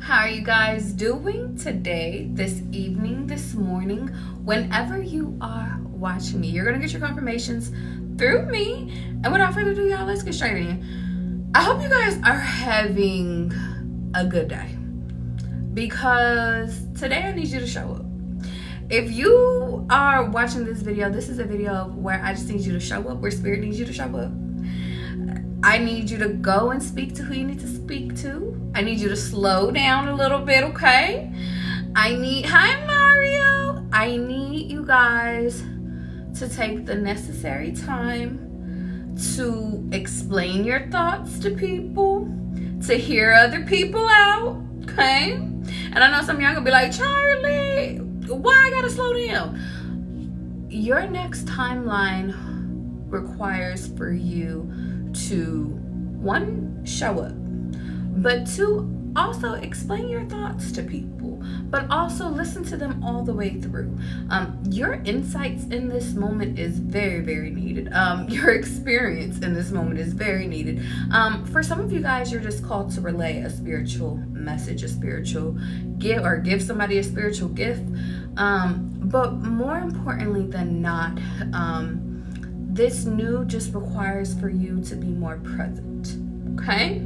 How are you guys doing today, this evening, this morning, whenever you are watching me? You're gonna get your confirmations through me. And without further ado, y'all, let's get straight in. I hope you guys are having a good day, because today I need you to show up. If you are watching this video, this is a video where I just need you to show up, where Spirit needs you to show up. I need you to go and speak to who you need to speak to. I need you to slow down a little bit, okay? Hi Mario. I need you guys to take the necessary time to explain your thoughts to people, to hear other people out, okay? And I know some of y'all gonna be like, Charlie, why I gotta slow down? Your next timeline requires for you to, one, show up, but two, also explain your thoughts to people, but also listen to them all the way through. Your insights in this moment is very, very needed. Your experience in this moment is very needed. For some of you guys, you're just called to relay a spiritual message, a spiritual gift, or give somebody a spiritual gift. But more importantly than not, this new just requires for you to be more present, okay?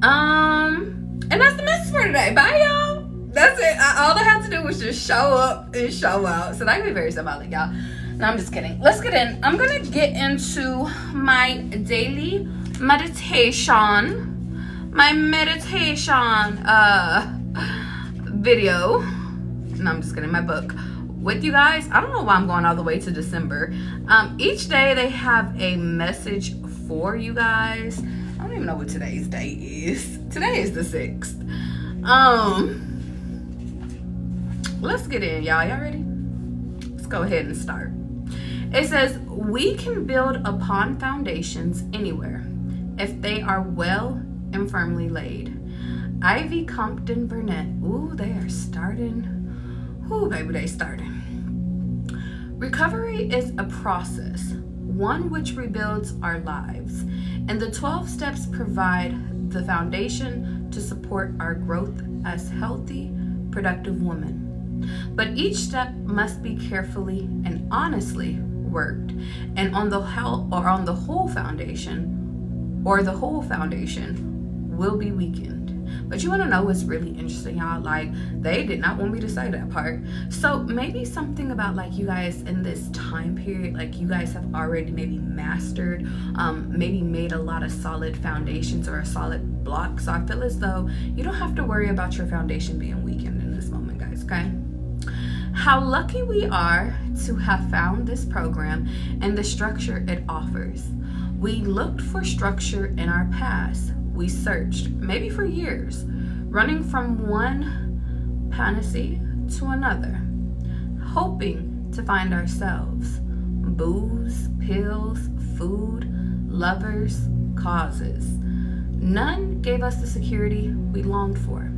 And that's the message for today. Bye, y'all. That's it. All I have to do was just show up and show out. So that can be very symbolic, y'all. No, I'm just kidding. Let's get in. I'm gonna get into my daily meditation. My meditation video. No, I'm just kidding. My book with you guys. I don't know why I'm going all the way to December. Each day they have a message for you guys. I don't even know what today's date is. Today is the 6th. Let's get in, y'all. Y'all ready? Let's go ahead and start. It says, we can build upon foundations anywhere if they are well and firmly laid. Ivy Compton Burnett. Ooh, they are starting. Ooh, baby, they starting. Recovery is a process, one which rebuilds our lives, and the 12 steps provide the foundation to support our growth as healthy, productive women. But each step must be carefully and honestly worked, and on the whole foundation will be weakened. But you want to know what's really interesting, y'all? Like, they did not want me to say that part. So maybe something about, like, you guys in this time period, like, you guys have already maybe mastered, maybe made a lot of solid foundations or a solid block. So I feel as though you don't have to worry about your foundation being weakened in this moment, guys, okay? How lucky we are to have found this program and the structure it offers. We looked for structure in our past. We searched, maybe for years, running from one panacea to another, hoping to find ourselves. Booze, pills, food, lovers, causes. None gave us the security we longed for.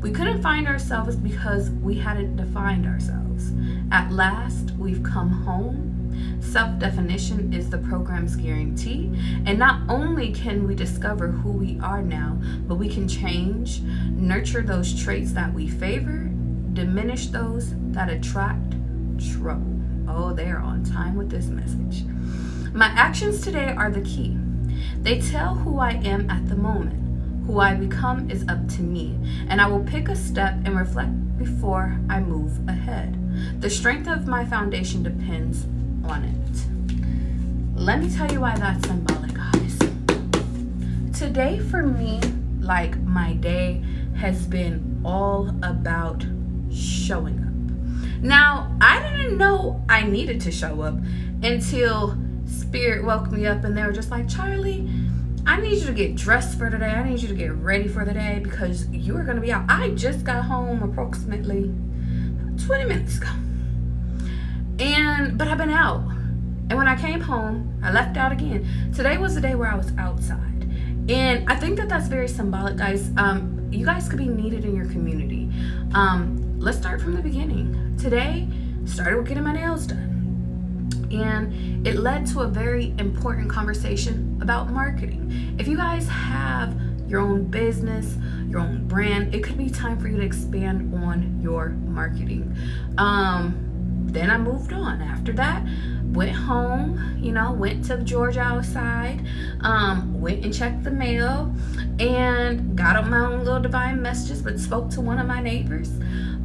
We couldn't find ourselves because we hadn't defined ourselves. At last, we've come home. Self-definition is the program's guarantee, and not only can we discover who we are now, but we can change, nurture those traits that we favor, diminish those that attract trouble. Oh, they are on time with this message. My actions today are the key. They tell who I am at the moment. Who I become is up to me, and I will pick a step and reflect before I move ahead. The strength of my foundation depends on it. Let me tell you why that's symbolic, guys. Today for me, like, my day has been all about showing up. Now, I didn't know I needed to show up until Spirit woke me up and they were just like, Charlie, I need you to get dressed for today. I need you to get ready for the day because you are going to be out. I just got home approximately 20 minutes ago. But I've been out. And when I came home, I left out again. Today was the day where I was outside. And I think that that's very symbolic, guys. You guys could be needed in your community. Let's start from the beginning. Today, started with getting my nails done. And it led to a very important conversation about marketing. If you guys have your own business, your own brand. It could be time for you to expand on your marketing. Then I moved on. After that, went home, went to Georgia outside, went and checked the mail, and got on my own little divine messages, but spoke to one of my neighbors.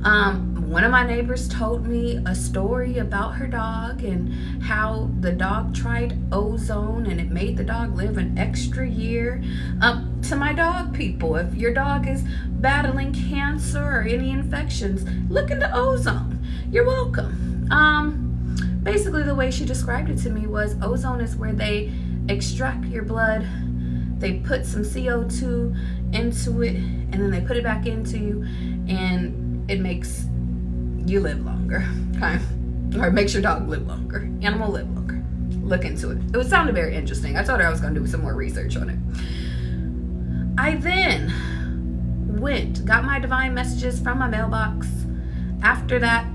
One of my neighbors told me a story about her dog and how the dog tried ozone and it made the dog live an extra year. To my dog people, if your dog is battling cancer or any infections, look into ozone. You're welcome. Basically the way she described it to me was ozone is where they extract your blood, they put some CO2 into it, and then they put it back into you, and it makes you live longer, okay? Or it makes your dog live longer, animal live longer. Look into it. It sounded very interesting. I told her I was going to do some more research on it. I then got my divine messages from my mailbox. After that,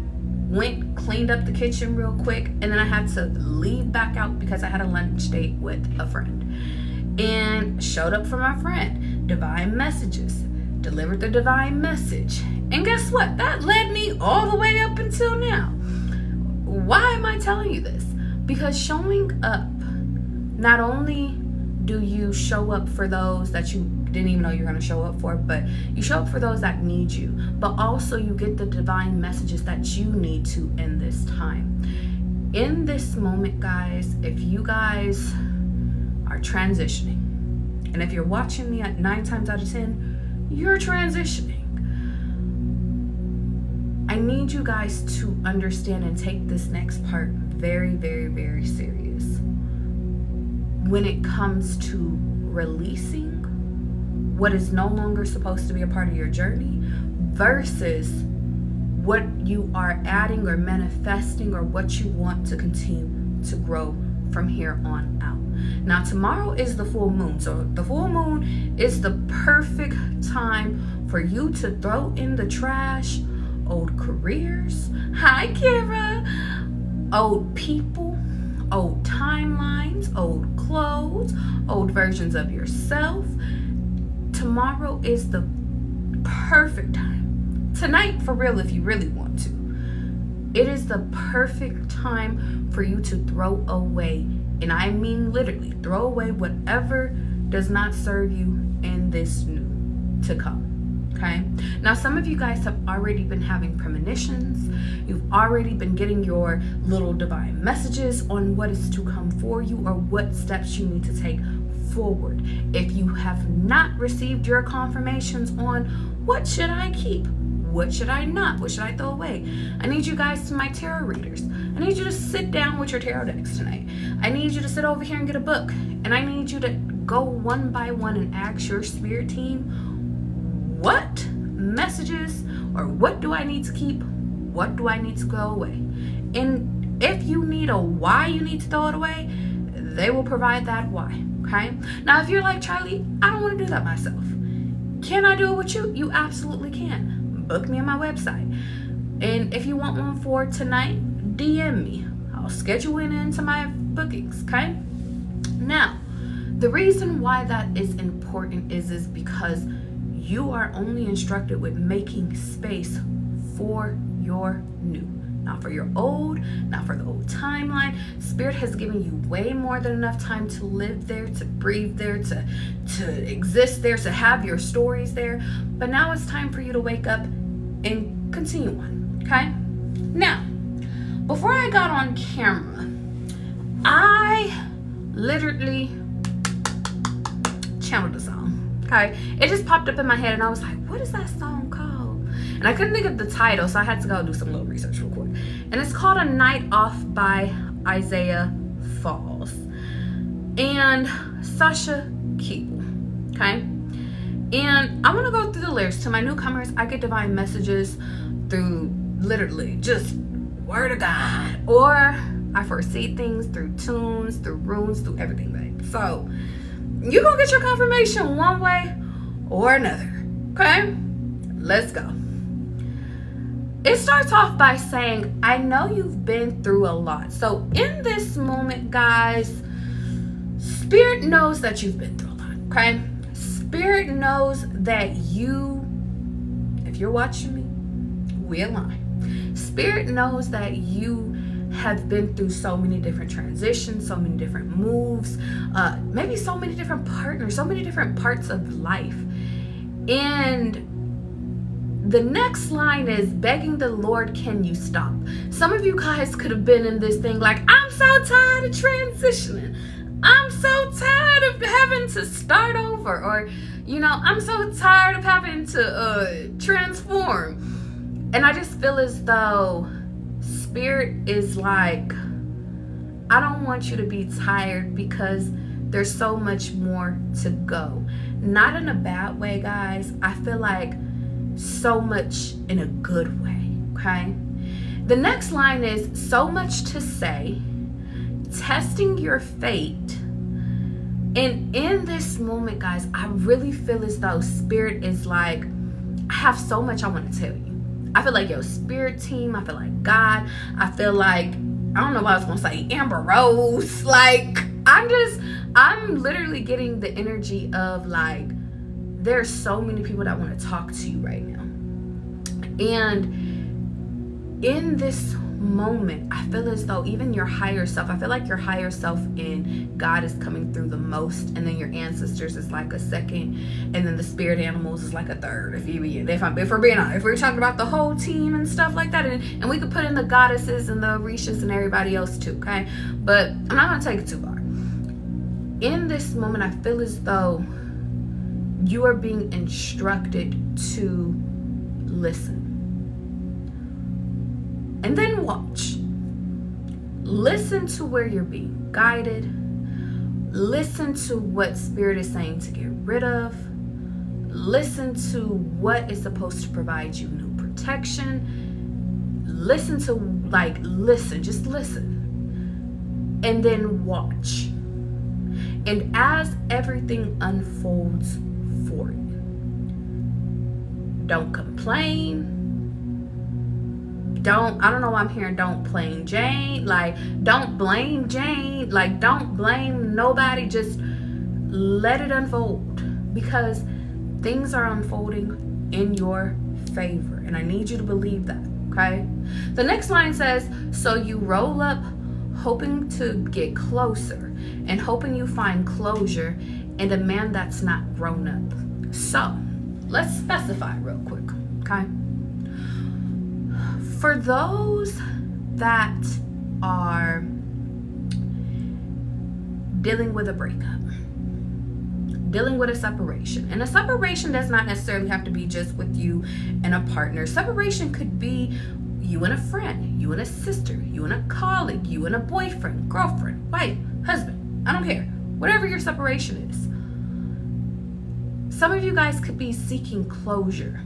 cleaned up the kitchen real quick, and then I had to leave back out because I had a lunch date with a friend, and showed up for my friend. Divine messages, delivered the divine message, and guess what? That led me all the way up until now. Why am I telling you this? Because showing up, not only do you show up for those that you didn't even know you're going to show up for, but you show up for those that need you, but also you get the divine messages that you need to in this time. In this moment, guys, if you guys are transitioning, and if you're watching me at 9 times out of 10, you're transitioning, I need you guys to understand and take this next part very, very, very serious. When it comes to releasing what is no longer supposed to be a part of your journey versus what you are adding or manifesting or what you want to continue to grow from here on out. Now, tomorrow is the full moon. So the full moon is the perfect time for you to throw in the trash old careers. Hi, Kira. Old people, old timelines, old clothes, old versions of yourself. Tomorrow is the perfect time. Tonight, for real, if you really want to. It is the perfect time for you to throw away, and I mean literally, throw away whatever does not serve you in this new to come. Okay? Now, some of you guys have already been having premonitions. You've already been getting your little divine messages on what is to come for you or what steps you need to take forward. If you have not received your confirmations on what should I keep, what should I not, what should I throw away, I need you guys to my tarot readers. I need you to sit down with your tarot decks tonight. I need you to sit over here and get a book, and I need you to go one by one and ask your spirit team, what messages or what do I need to keep, what do I need to go away. And if you need a why you need to throw it away, they will provide that why. Okay? Now, if you're like, Charlie, I don't want to do that myself. Can I do it with you? You absolutely can. Book me on my website. And if you want one for tonight, DM me. I'll schedule it into my bookings. Okay? Now, the reason why that is important is because you are only instructed with making space for your new. Not for your old, not for the old timeline. Spirit has given you way more than enough time to live there, to breathe there, to exist there, to have your stories there. But now it's time for you to wake up and continue on, okay? Now, before I got on camera, I literally channeled a song, okay? It just popped up in my head and I was like, what is that song called? And I couldn't think of the title, so I had to go do some little research real quick. And it's called A Night Off by Isaiah Falls and Sasha Keeble, okay? And I want to go through the lyrics. To my newcomers, I get divine messages through literally just word of God, or I foresee things through tunes, through runes, through everything, babe. So you gonna get your confirmation one way or another, okay? Let's go. It starts off by saying, I know you've been through a lot. So in this moment, guys, Spirit knows that you've been through a lot, okay? Spirit knows that you, if you're watching me, we align. Spirit knows that you have been through so many different transitions, so many different moves, maybe so many different partners, so many different parts of life. And the next line is begging the Lord, can you stop? Some of you guys could have been in this thing like, I'm so tired of transitioning. I'm so tired of having to start over. Or, I'm so tired of having to transform. And I just feel as though Spirit is like, I don't want you to be tired because there's so much more to go. Not in a bad way, guys. I feel like so much in a good way, okay? The next line is so much to say, testing your fate. And in this moment, guys, I really feel as though Spirit is like, I have so much I want to tell you. I feel like your Spirit team, I feel like God, I feel like, I don't know what I was going to say, Amber Rose. Like, I'm literally getting the energy of like, there's so many people that want to talk to you right now. And in this moment, I feel as though even your higher self, I feel like your higher self in God is coming through the most, and then your ancestors is like a second, and then the spirit animals is like a third. If we're being honest, if we're talking about the whole team and stuff like that, and we could put in the goddesses and the Orishas and everybody else too, okay? But I'm not gonna take it too far. In this moment, I feel as though you are being instructed to listen. And then watch. Listen to where you're being guided. Listen to what Spirit is saying to get rid of. Listen to what is supposed to provide you new protection. Listen, just listen. And then watch. And as everything unfolds for you, don't complain. I don't know why I'm hearing don't blame Jane. Like, don't blame Jane. Like, don't blame nobody. Just let it unfold, because things are unfolding in your favor. And I need you to believe that, okay? The next line says, so you roll up hoping to get closer and hoping you find closure in a man that's not grown up. So let's specify real quick, okay? For those that are dealing with a breakup, dealing with a separation, and a separation does not necessarily have to be just with you and a partner. Separation could be you and a friend, you and a sister, you and a colleague, you and a boyfriend, girlfriend, wife, husband. I don't care. Whatever your separation is. Some of you guys could be seeking closure,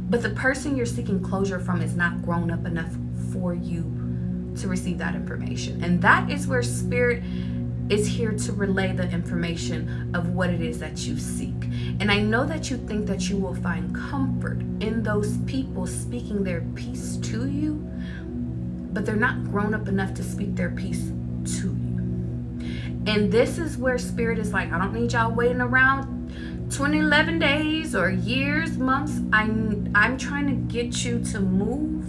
but the person you're seeking closure from is not grown up enough for you to receive that information. And that is where Spirit is here to relay the information of what it is that you seek. And I know that you think that you will find comfort in those people speaking their peace to you, but they're not grown up enough to speak their peace to you. And this is where Spirit is like, I don't need y'all waiting around 11 days or years, months. I'm trying to get you to move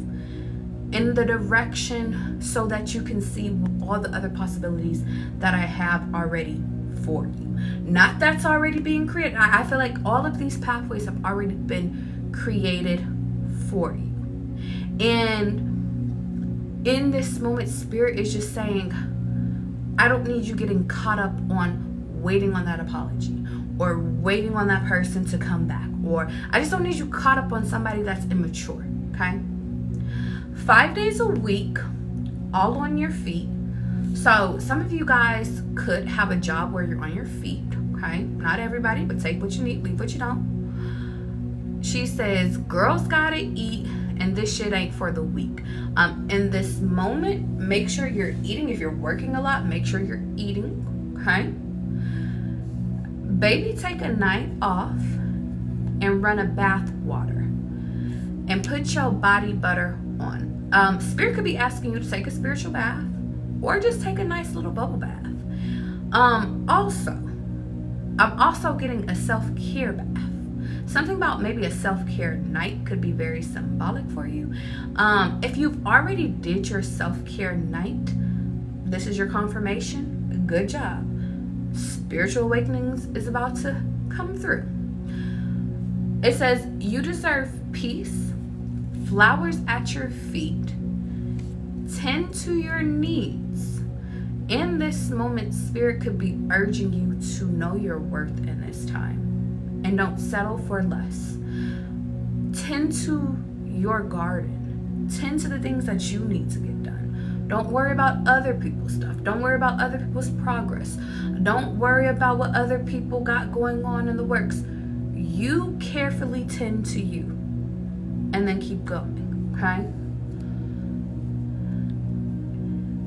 in the direction so that you can see all the other possibilities that I have already for you. Not that's already being created. I feel like all of these pathways have already been created for you. And in this moment, Spirit is just saying, I don't need you getting caught up on waiting on that apology or waiting on that person to come back, or I just don't need you caught up on somebody that's immature, okay? 5 days a week, all on your feet. So some of you guys could have a job where you're on your feet, okay? Not everybody, but take what you need, leave what you don't. She says, girls gotta eat, and this shit ain't for the weak. In this moment, make sure you're eating. If you're working a lot, make sure you're eating, okay? Baby, take a night off and run a bath water and put your body butter on. Spirit could be asking you to take a spiritual bath, or just take a nice little bubble bath. Also, I'm also getting a self-care bath. Something about maybe a self-care night could be very symbolic for you. If you've already did your self-care night, this is your confirmation. Good job. Spiritual awakenings is about to come through. It says, you deserve peace, flowers at your feet. Tend to your needs. In this moment, Spirit could be urging you to know your worth in this time. And don't settle for less. Tend to your garden. Tend to the things that you need to get done. Don't worry about other people's stuff. Don't worry about other people's progress. Don't worry about what other people got going on in the works. You carefully tend to you. And then keep going, okay?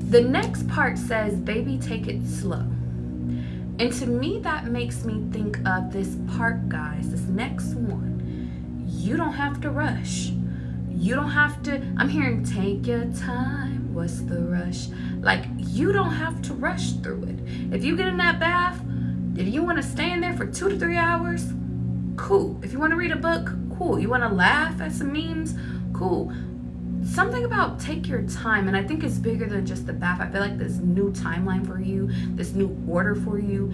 The next part says, baby, take it slow. And to me, that makes me think of this part, guys, this next one. You don't have to rush. You don't have to, I'm hearing take your time. What's the rush? Like, you don't have to rush through it. If you get in that bath, if you want to stay in there for 2 to 3 hours, cool. If you want to read a book, cool. You want to laugh at some memes, cool. Something about take your time, and I think it's bigger than just the bath. I feel like this new timeline for you, this new order for you,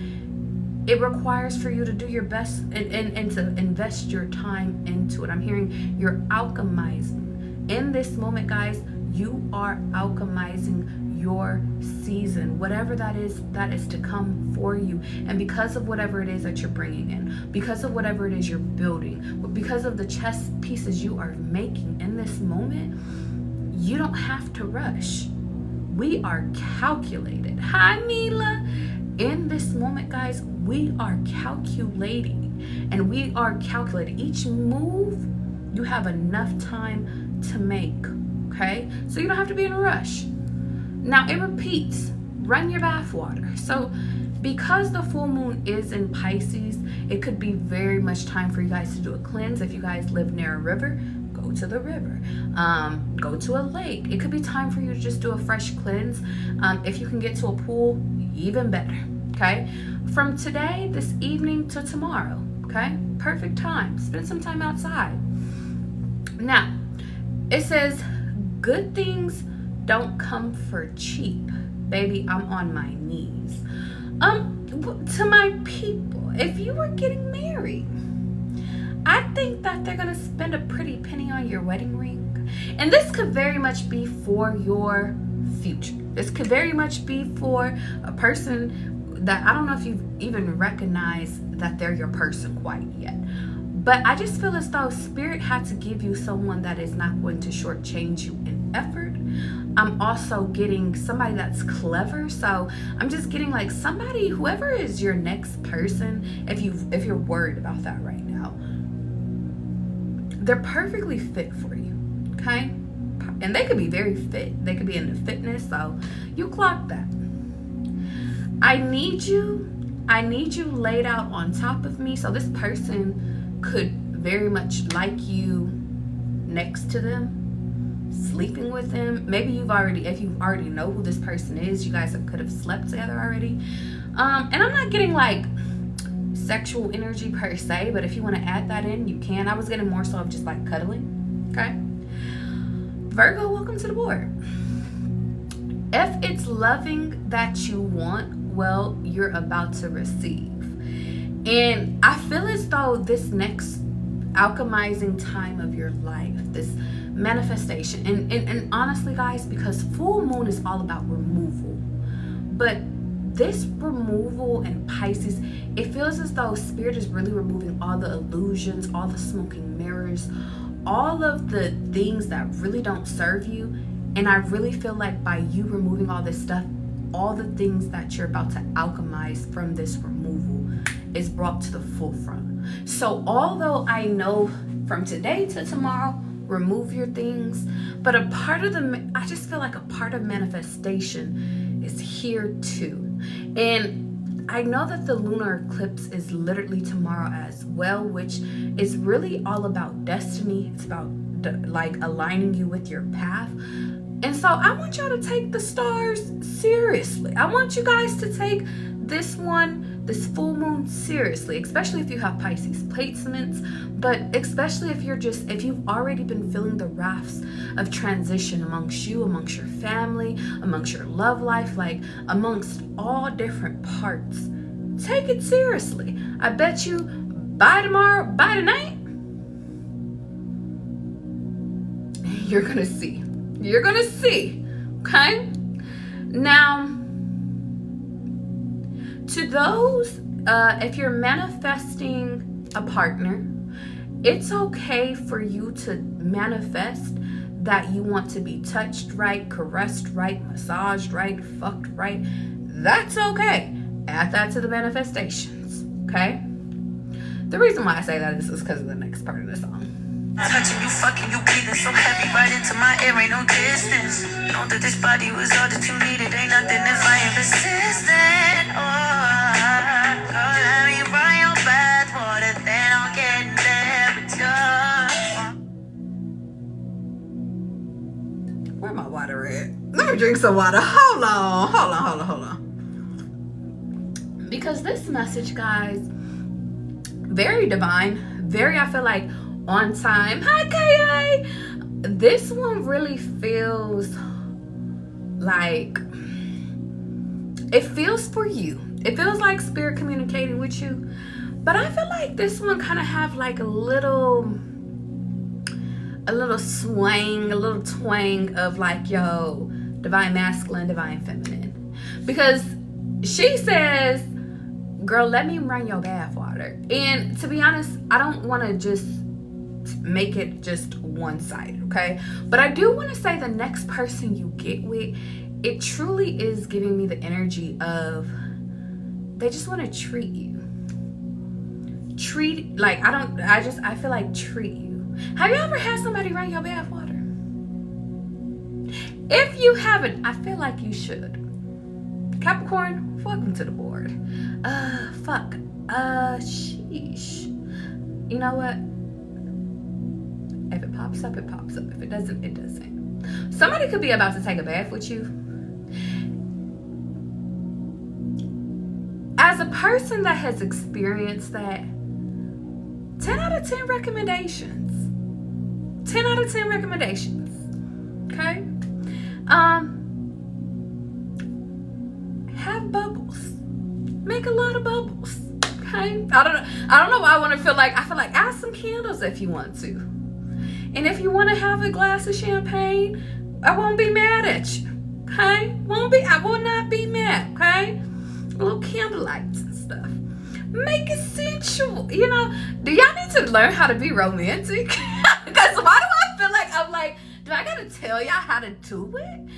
it requires for you to do your best and to invest your time into it. I'm hearing you're alchemizing. In this moment, guys, you are alchemizing your season, whatever that is to come for you. And because of whatever it is that you're bringing in, because of whatever it is you're building, because of the chess pieces you are making in this moment, you don't have to rush. We are calculated. Hi, Mila. In this moment, guys, we are calculating, and we are calculating each move. You have enough time to make, okay? So you don't have to be in a rush. Now it repeats, run your bath water. So because the full moon is in Pisces, it could be very much time for you guys to do a cleanse. If you guys live near a river, go to the river, go to a lake. It could be time for you to just do a fresh cleanse. If you can get to a pool, even better, okay? From today, this evening to tomorrow, okay? Perfect time. Spend some time outside. Now, it says, good things don't come for cheap. Baby, I'm on my knees. To my people, if you are getting married, I think that they're gonna spend a pretty penny on your wedding ring. And this could very much be for your future. This could very much be for a person that I don't know if you've even recognized that they're your person quite yet. But I just feel as though Spirit had to give you someone that is not going to shortchange you in effort. I'm also getting somebody that's clever. So I'm just getting like somebody, whoever is your next person, if you're worried about that right now, they're perfectly fit for you, okay? And they could be very fit. They could be into fitness, so you clock that. I need you laid out on top of me. So this person could very much like you next to them, sleeping with them. Maybe if you already know who this person is, you guys could have slept together already. And I'm not getting like sexual energy per se, but if you want to add that in, you can. I was getting more so of just like cuddling, okay? Virgo, welcome to the board. If it's loving that you want, well, you're about to receive. And I feel as though this next alchemizing time of your life, this manifestation, and honestly, guys, because full moon is all about removal, but this removal in Pisces, it feels as though Spirit is really removing all the illusions, all the smoking mirrors, all of the things that really don't serve you. And I really feel like by you removing all this stuff, all the things that you're about to alchemize from this removal is brought to the forefront. So although I know from today to tomorrow, remove your things, but I just feel like a part of manifestation is here too. And I know that the lunar eclipse is literally tomorrow as well, which is really all about destiny. It's about like aligning you with your path. And so I want y'all to take the stars seriously. I want you guys to take this one this full moon seriously, especially if you have Pisces placements, but especially if you've already been feeling the rafts of transition amongst your family, amongst your love life, like amongst all different parts. Take it seriously. I bet you by tomorrow, by tonight, you're gonna see. You're gonna see. Okay? Now, to those, if you're manifesting a partner, it's okay for you to manifest that you want to be touched right, caressed right, massaged right, fucked right. That's okay. Add that to the manifestations, okay? The reason why I say that is because of the next part of the song. Touching you, fucking you, breathing so heavy right into my air, ain't no distance. Know that this body was all that you needed, ain't nothing if I ain't persistent. Oh, girl, let me run your bath water, then I'll get in there with you. Where my water at? Let me drink some water. Hold on. Because this message, guys, very divine, very, I feel like, on time. Hi, Kay. This one really feels like it feels for you. It feels like spirit communicating with you. But I feel like this one kind of have like a little swang, a little twang of like, yo, divine masculine, divine feminine. Because she says, girl, let me run your bath water. And to be honest, I don't want to just make it just one sided, okay? But I do want to say the next person you get with, it truly is giving me the energy of they just want to treat you. I feel like treat you. Have you ever had somebody run your bath water? If you haven't, I feel like you should. Capricorn, welcome to the board. Sheesh. You know what? If it pops up, it pops up. If it doesn't, it doesn't. Somebody could be about to take a bath with you. As a person that has experienced that, 10 out of 10 recommendations. 10 out of 10 recommendations. Okay? Have bubbles. Make a lot of bubbles. Okay? I don't know why I feel like add some candles if you want to. And if you want to have a glass of champagne, I won't be mad at you. Okay? I will not be mad, okay? Little candlelights and stuff. Make it sensual. You know, do y'all need to learn how to be romantic? Because why do I feel like I'm like, do I gotta tell y'all how to do it?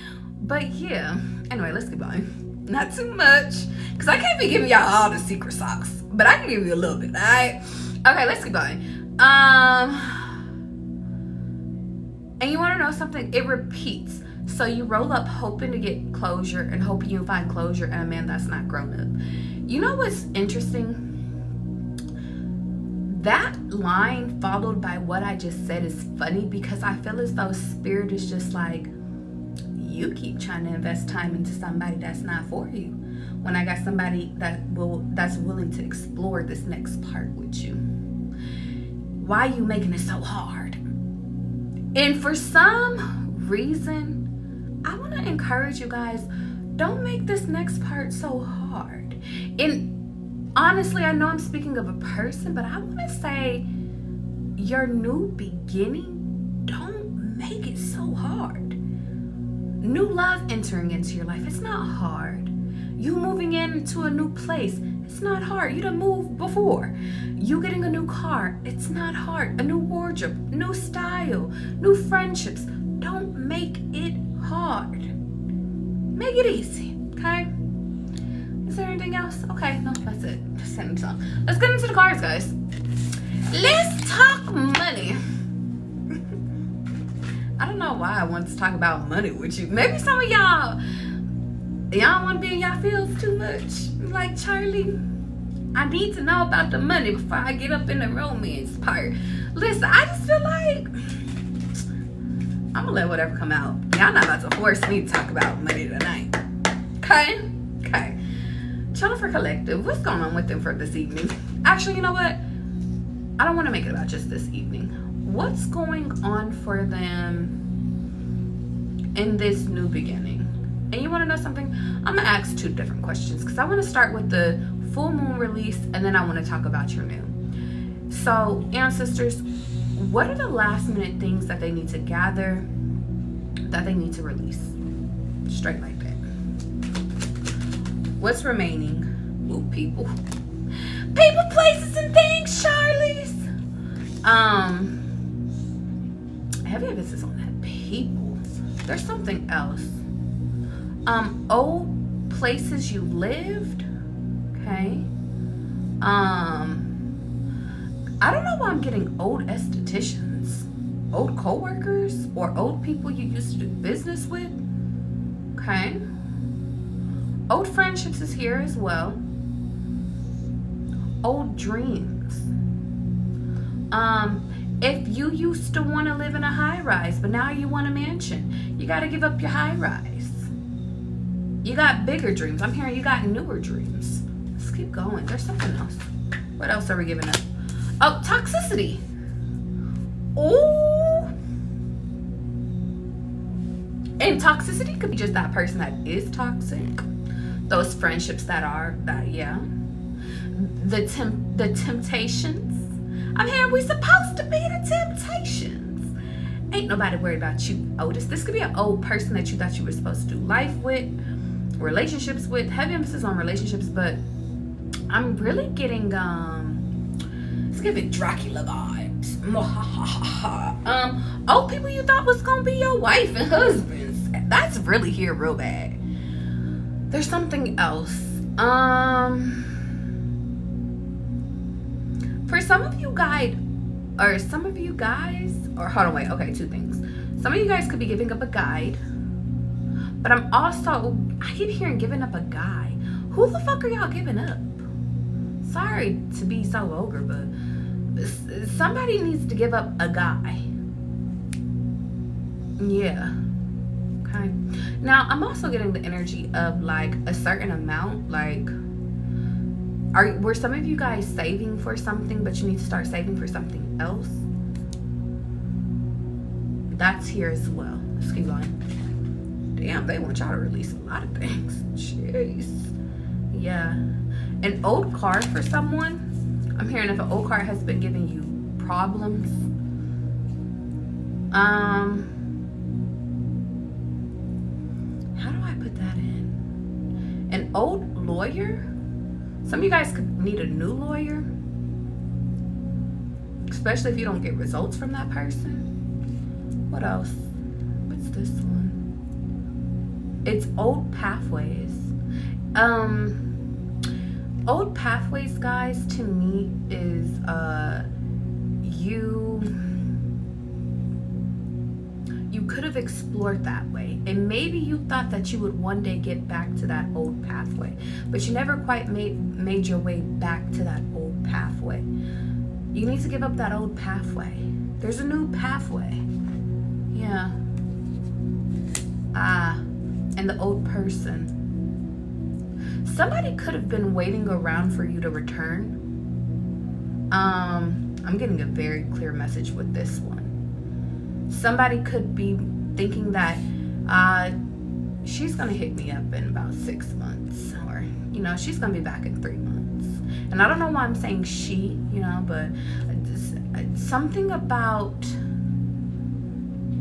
But yeah. Anyway, let's keep going. Not too much. Because I can't be giving y'all all the secret sauce. But I can give you a little bit, alright? Okay, let's keep going. And you want to know something? It repeats. So you roll up hoping to get closure and hoping you find closure in a man that's not grown up. You know what's interesting? That line followed by what I just said is funny because I feel as though spirit is just like, you keep trying to invest time into somebody that's not for you when I got somebody that's willing to explore this next part with you. Why are you making it so hard? And for some reason, I want to encourage you guys, don't make this next part so hard. And honestly, I know I'm speaking of a person, but I want to say your new beginning, don't make it so hard. New love entering into your life, it's not hard. You moving into a new place, it's not hard. You done moved before. You getting a new car, it's not hard. A new wardrobe, new style, new friendships. Don't make it hard. Make it easy, okay? Is there anything else? Okay, no, that's it. Just send me some. Let's get into the cards, guys. Let's talk money. I don't know why I wanted to talk about money with you. Maybe some of y'all want to be in y'all fields too much. Like, Charlie, I need to know about the money before I get up in the romance part. Listen, I just feel like I'm gonna let whatever come out. Y'all not about to force me to talk about money tonight. Okay? Okay. Chilling for collective. What's going on with them for this evening? Actually, you know what? I don't want to make it about just this evening. What's going on for them in this new beginning? And you want to know something? I'm going to ask 2 different questions because I want to start with the full moon release and then I want to talk about your new. So, ancestors, what are the last minute things that they need to gather, that they need to release? Straight like that. What's remaining? Ooh, people, places, and things, Charlize. Heavy emphasis on that people. There's something else. Old places you lived. Okay. I don't know why I'm getting old estheticians, old co-workers, or old people you used to do business with. Okay. Old friendships is here as well. Old dreams. If you used to want to live in a high rise, but now you want a mansion, you got to give up your high rise. You got bigger dreams. I'm hearing you got newer dreams. Let's keep going. There's something else. What else are we giving up? Oh, toxicity. Oh. And toxicity could be just that person that is toxic. Those friendships that are, yeah. The temptations. I'm hearing we supposed to be the temptations. Ain't nobody worried about you, Otis. This could be an old person that you thought you were supposed to do life with, relationships with. Heavy emphasis on relationships, but I'm really getting, it's giving Dracula vibes. Old people you thought was gonna be your wife and husbands. That's really here real bad. There's something else. For some of you guys, or hold on, wait, okay, 2 things. Some of you guys could be giving up a guide, but I keep hearing giving up a guy. Who the fuck are y'all giving up? Sorry to be so vulgar, but somebody needs to give up a guy. Yeah. Okay. Now, I'm also getting the energy of like a certain amount, like, were some of you guys saving for something, but you need to start saving for something else? That's here as well. Let's keep going. Damn, they want y'all to release a lot of things. Jeez. Yeah. An old car for someone. I'm hearing if an old car has been giving you problems. How do I put that in? An old lawyer. Some of you guys could need a new lawyer, especially if you don't get results from that person. What else? What's this one? It's old pathways. Old pathways, guys, to me is you could have explored that way, and maybe you thought that you would one day get back to that old pathway, but you never quite made your way back to that old pathway. You need to give up that old pathway. There's a new pathway. Yeah. And the old person. Somebody could have been waiting around for you to return. I'm getting a very clear message with this one. Somebody could be thinking that she's gonna hit me up in about 6 months, or she's gonna be back in 3 months. And I don't know why I'm saying she, but something about,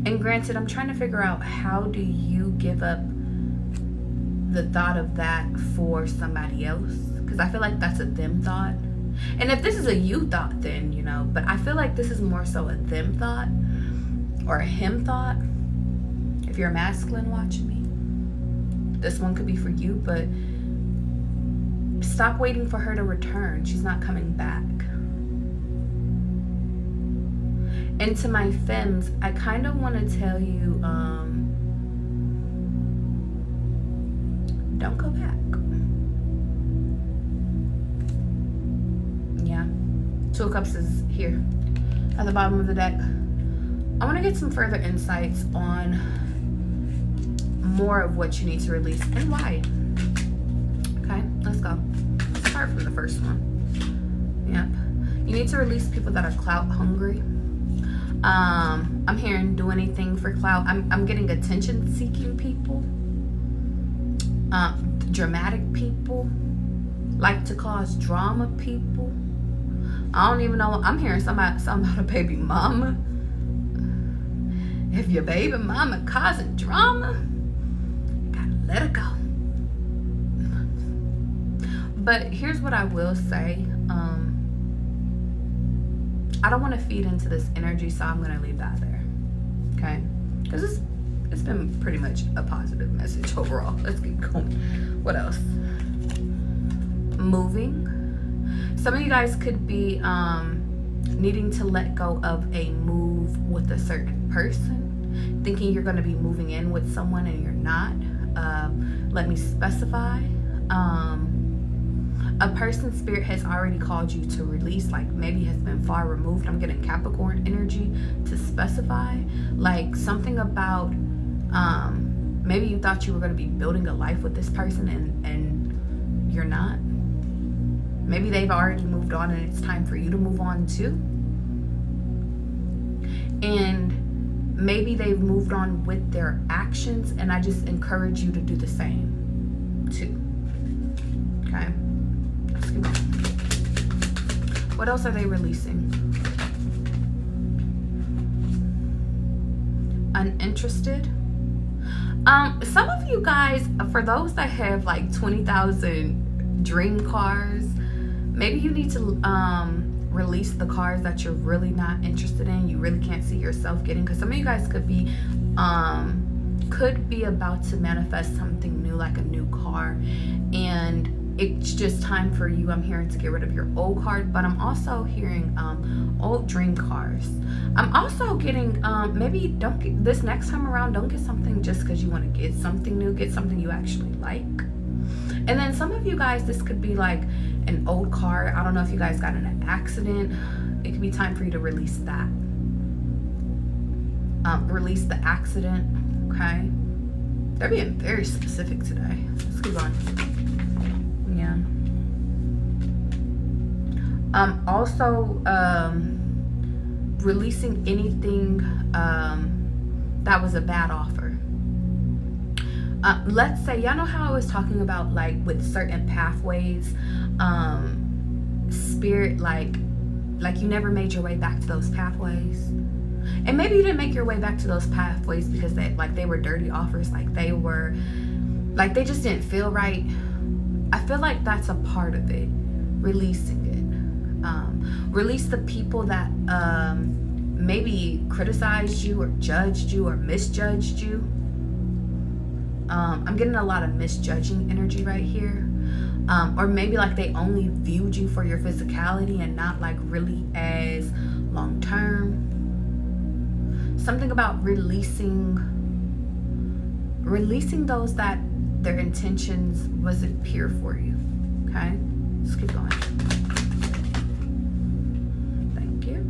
and granted, I'm trying to figure out how do you give up the thought of that for somebody else, because I feel like that's a them thought. And if this is a you thought, then but I feel like this is more so a them thought or a him thought. If you're a masculine watching me, this one could be for you, but stop waiting for her to return. She's not coming back. And to my femmes, I kind of want to tell you, don't go back. Yeah. 2 of Cups is here at the bottom of the deck. I want to get some further insights on more of what you need to release and why. Okay, let's go. from the first one. Yep. You need to release people that are clout hungry. I'm hearing do anything for clout. I'm getting attention seeking people. Dramatic people. Like to cause drama people. I don't even know. I'm hearing something about a baby mama. If your baby mama causing drama, you gotta let it go. But here's what I will say. I don't want to feed into this energy, so I'm gonna leave that there. Okay? Because it's been pretty much a positive message overall. Let's keep going. What else? Moving. Some of you guys could be needing to let go of a move with a certain person, thinking you're going to be moving in with someone and you're not. Let me specify. A person's spirit has already called you to release, like maybe has been far removed. I'm getting Capricorn energy to specify, like something about maybe you thought you were going to be building a life with this person and you're not. Maybe they've already moved on and it's time for you to move on too. And maybe they've moved on with their actions, and I just encourage you to do the same too. Okay? Let's keep going. What else are they releasing? Uninterested. Some of you guys, for those that have like 20,000 dream cars, maybe you need to release the cars that you're really not interested in, you really can't see yourself getting, because some of you guys could be about to manifest something new, like a new car, and it's just time for you, I'm hearing, to get rid of your old card. But I'm also hearing old dream cars. I'm also getting maybe don't get this next time around, don't get something just because you want to get something new, get something you actually like. And then some of you guys, this could be like an old car. I don't know if you guys got in an accident. It could be time for you to release that. Release the accident, okay? They're being very specific today. Let's keep on. Yeah. Also, releasing anything that was a bad offer. Let's say, y'all know how I was talking about, like with certain pathways, spirit, like you never made your way back to those pathways. And maybe you didn't make your way back to those pathways because they were dirty offers, like they just didn't feel right. I feel like that's a part of it, releasing it. Release the people that maybe criticized you or judged you or misjudged you. I'm getting a lot of misjudging energy right here. Or maybe like they only viewed you for your physicality and not like really as long term. Something about releasing those that their intentions wasn't pure for you. Okay, let's keep going. Thank you.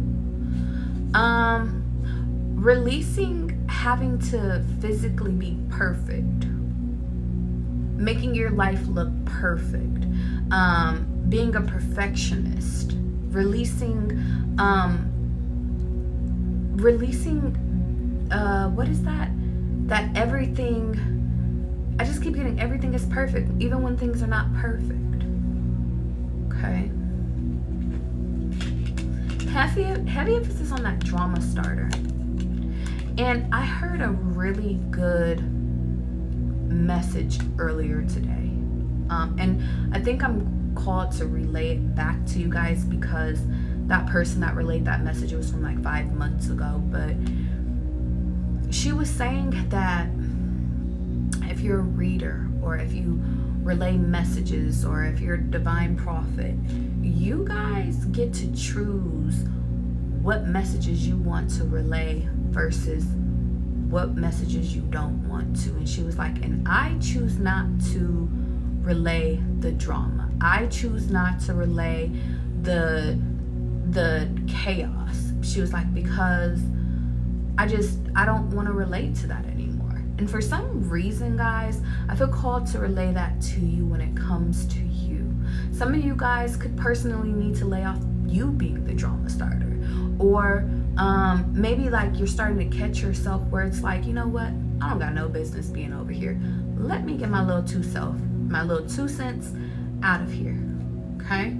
Releasing having to physically be perfect, making your life look perfect, being a perfectionist, releasing what is that everything, I just keep getting everything is perfect even when things are not perfect. Okay, heavy emphasis on that drama starter. And I heard a really good message earlier today, and I think I'm called to relay it back to you guys because that person that relayed that message, it was from like 5 months ago, but she was saying that if you're a reader, or if you relay messages, or if you're a divine prophet, you guys get to choose what messages you want to relay versus what messages you don't want to. And she was like, and I choose not to relay the drama. I choose not to relay the chaos. She was like, because I don't want to relate to that anymore. And for some reason, guys, I feel called to relay that to you when it comes to you. Some of you guys could personally need to lay off you being the drama starter. Or maybe like you're starting to catch yourself where it's like, you know what? I don't got no business being over here. Let me get my little 2 cents out of here. Okay?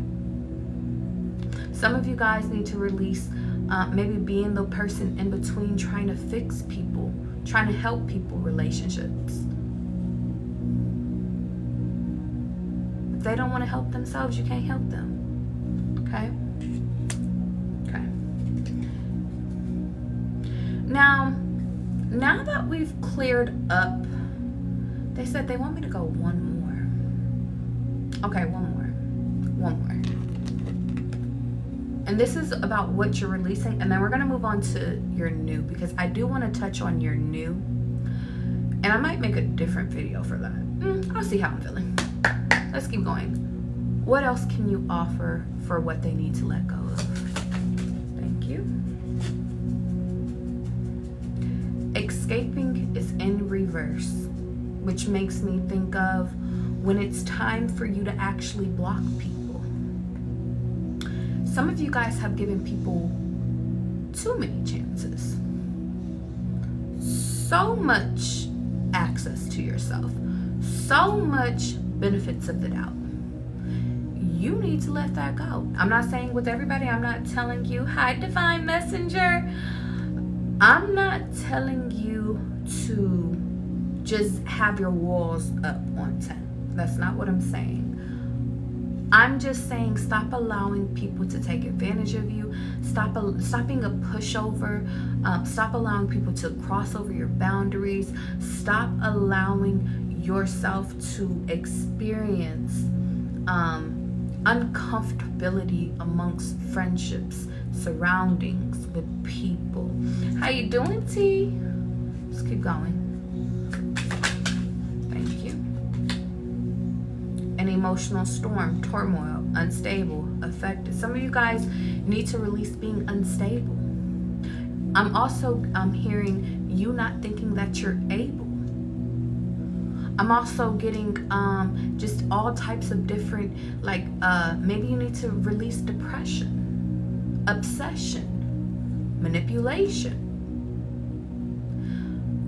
Some of you guys need to release maybe being the person in between trying to fix people, trying to help people, relationships. If they don't want to help themselves, you can't help them. Okay? Okay. Now that we've cleared up, they said they want me to go one more. Okay, one more. And this is about what you're releasing, and then we're going to move on to your new, because I do want to touch on your new, and I might make a different video for that. I'll see how I'm feeling. Let's keep going. What else can you offer for what they need to let go of? Thank you. Escaping is in reverse, which makes me think of when it's time for you to actually block people. Some of you guys have given people too many chances. So much access to yourself. So much benefits of the doubt. You need to let that go. I'm not saying with everybody. I'm not telling you, hi, divine messenger. I'm not telling you to just have your walls up on 10. That's not what I'm saying. I'm just saying stop allowing people to take advantage of you. Stop being a pushover. Stop allowing people to cross over your boundaries. Stop allowing yourself to experience uncomfortability amongst friendships, surroundings, with people. How you doing, T? Let's keep going. Thank you. An emotional storm, turmoil, unstable, affected. Some of you guys need to release being unstable. I'm also hearing you not thinking that you're able. I'm also getting just all types of different, like maybe you need to release depression, obsession, manipulation.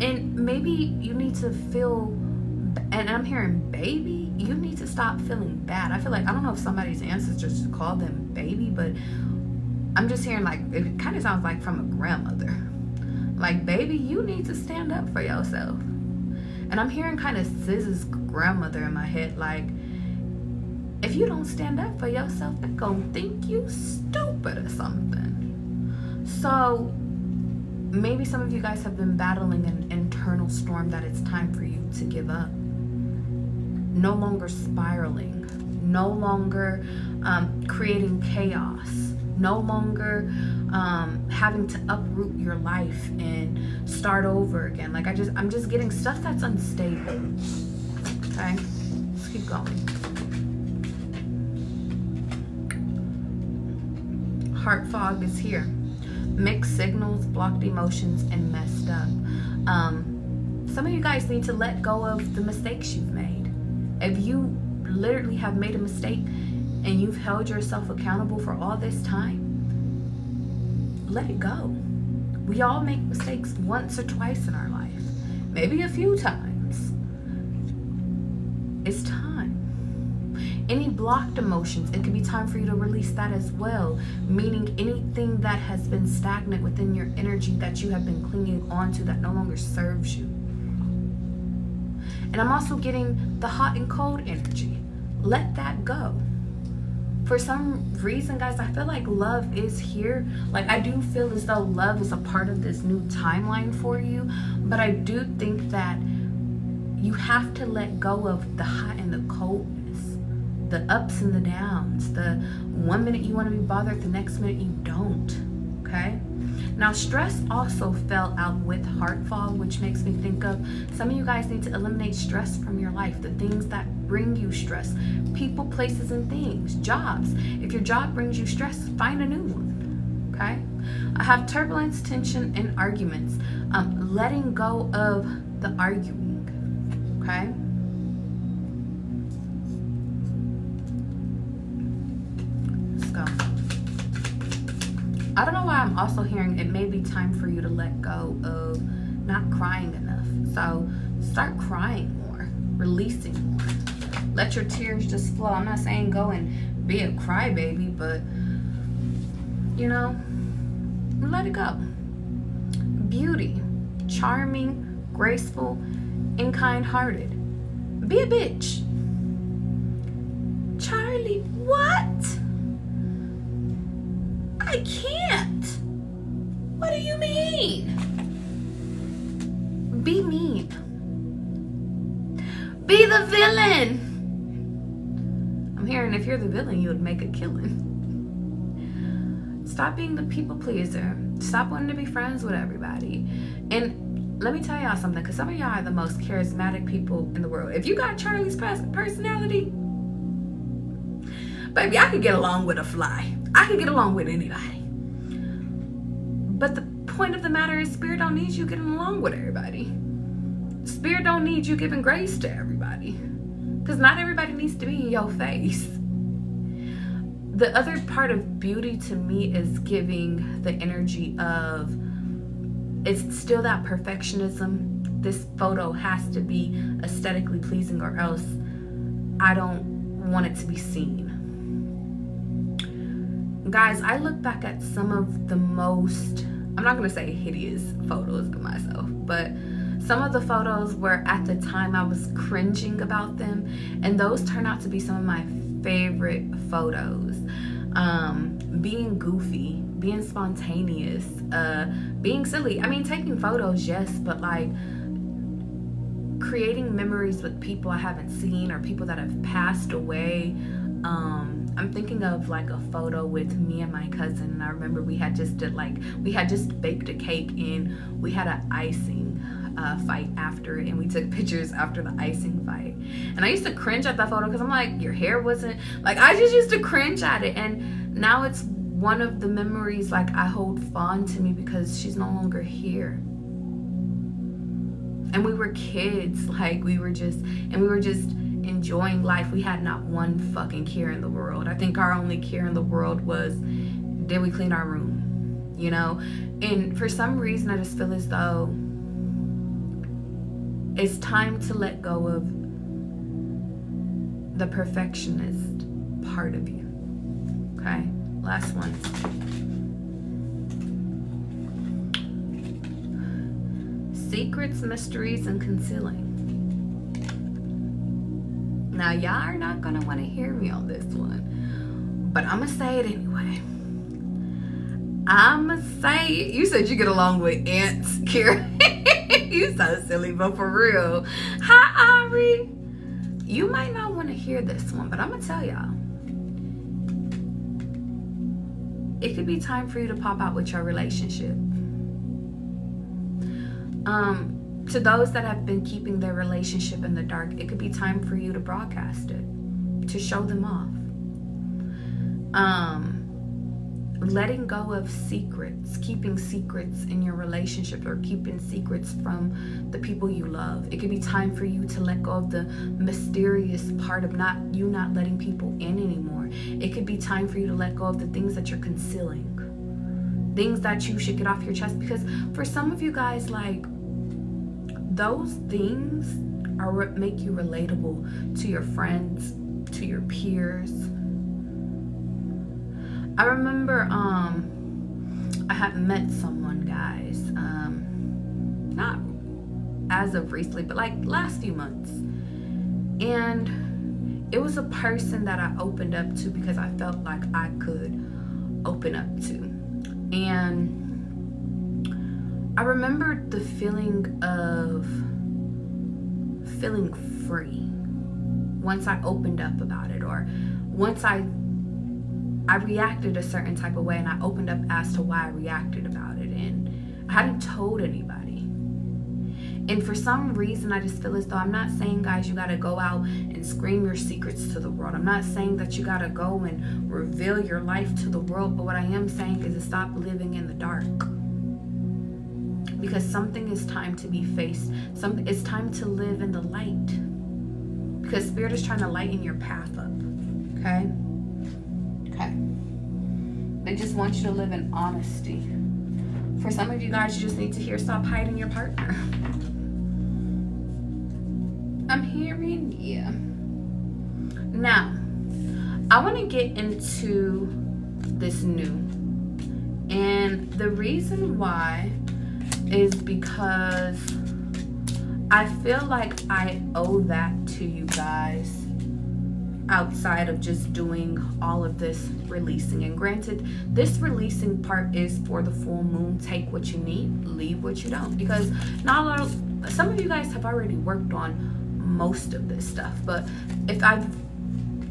And maybe you need to feel, and I'm hearing baby, you need to stop feeling bad. I feel like, I don't know if somebody's ancestors called them baby, but I'm just hearing like, it kind of sounds like from a grandmother. Like, baby, you need to stand up for yourself. And I'm hearing kind of SZA's grandmother in my head, like, if you don't stand up for yourself, they're gonna think you stupid or something. So maybe some of you guys have been battling an internal storm that it's time for you to give up. No longer spiraling, no longer creating chaos, no longer having to uproot your life and start over again. Like, I'm just getting stuff that's unstable. Okay, let's keep going. Heart fog is here. Mixed signals, blocked emotions, and messed up. Some of you guys need to let go of the mistakes you've made. If you literally have made a mistake and you've held yourself accountable for all this time, let it go. We all make mistakes once or twice in our life, maybe a few times. It's time. Any blocked emotions, it could be time for you to release that as well, meaning anything that has been stagnant within your energy that you have been clinging on to that no longer serves you. And I'm also getting the hot and cold energy. Let that go. For some reason, guys, I feel like love is here. Like, I do feel as though love is a part of this new timeline for you. But I do think that you have to let go of the hot and the coldness, the ups and the downs, the 1 minute you want to be bothered, the next minute you don't. Okay? Now, stress also fell out with heart fog, which makes me think of some of you guys need to eliminate stress from your life, the things that bring you stress, people, places, and things, jobs. If your job brings you stress, find a new one. Okay? I have turbulence, tension, and arguments. Letting go of the arguing. Okay? I don't know why I'm also hearing it may be time for you to let go of not crying enough. So start crying more, releasing more. Let your tears just flow. I'm not saying go and be a crybaby, but you know, let it go. Beauty, charming, graceful, and kind-hearted. Be a bitch. Charlie, what? I can't. What do you mean? Be mean. Be the villain. I'm hearing if you're the villain, you would make a killing. Stop being the people pleaser. Stop wanting to be friends with everybody. And let me tell y'all something, because some of y'all are the most charismatic people in the world. If you got Charlie's personality, baby, I could get along with a fly. I could get along with anybody. But the point of the matter is, Spirit don't need you getting along with everybody. Spirit don't need you giving grace to everybody. Because not everybody needs to be in your face. The other part of beauty to me is giving the energy of, it's still that perfectionism. This photo has to be aesthetically pleasing or else I don't want it to be seen. Guys, I look back at some of the most, I'm not going to say hideous photos of myself, but some of the photos where at the time I was cringing about them, and those turn out to be some of my favorite photos. Being goofy, being spontaneous, being silly. I mean, taking photos, yes, but like creating memories with people I haven't seen or people that have passed away. I'm thinking of like a photo with me and my cousin, and I remember we had just baked a cake and we had an icing fight after it, and we took pictures after the icing fight. And I used to cringe at that photo because I'm like, your hair wasn't, like, I just used to cringe at it. And now it's one of the memories like I hold fond to me because she's no longer here. And we were kids, like we were just enjoying life. We had not one fucking care in the world. I think our only care in the world was, did we clean our room? You know? And for some reason I just feel as though it's time to let go of the perfectionist part of you. Okay? Last one. Secrets, mysteries, and concealing. Now, y'all are not going to want to hear me on this one, but I'm going to say it anyway. I'm going to say it. You said you get along with ants, Kira. You so silly, but for real. Hi, Ari. You might not want to hear this one, but I'm going to tell y'all. It could be time for you to pop out with your relationship. To those that have been keeping their relationship in the dark, it could be time for you to broadcast it, to show them off. Letting go of secrets, keeping secrets in your relationship, or keeping secrets from the people you love. It could be time for you to let go of the mysterious part of not letting people in anymore. It could be time for you to let go of the things that you're concealing, things that you should get off your chest, because for some of you guys, like, those things are what make you relatable to your friends, to your peers. I remember I had met someone, guys, not as of recently, but like last few months, and it was a person that I opened up to because I felt like I could open up to. And I remember the feeling of feeling free once I opened up about it, or once I reacted a certain type of way and I opened up as to why I reacted about it, and I hadn't told anybody. And for some reason, I just feel as though, I'm not saying, guys, you gotta go out and scream your secrets to the world. I'm not saying that you gotta go and reveal your life to the world, but what I am saying is to stop living in the dark. Because something is time to be faced. It's time to live in the light. Because Spirit is trying to lighten your path up. Okay? Okay. They just want you to live in honesty. For some of you guys, you just need to hear stop hiding your partner. I'm hearing you. Now, I want to get into this new. And the reason why is because I feel like I owe that to you guys outside of just doing all of this releasing. And granted, this releasing part is for the full moon. Take what you need, leave what you don't. Because some of you guys have already worked on most of this stuff. But if I've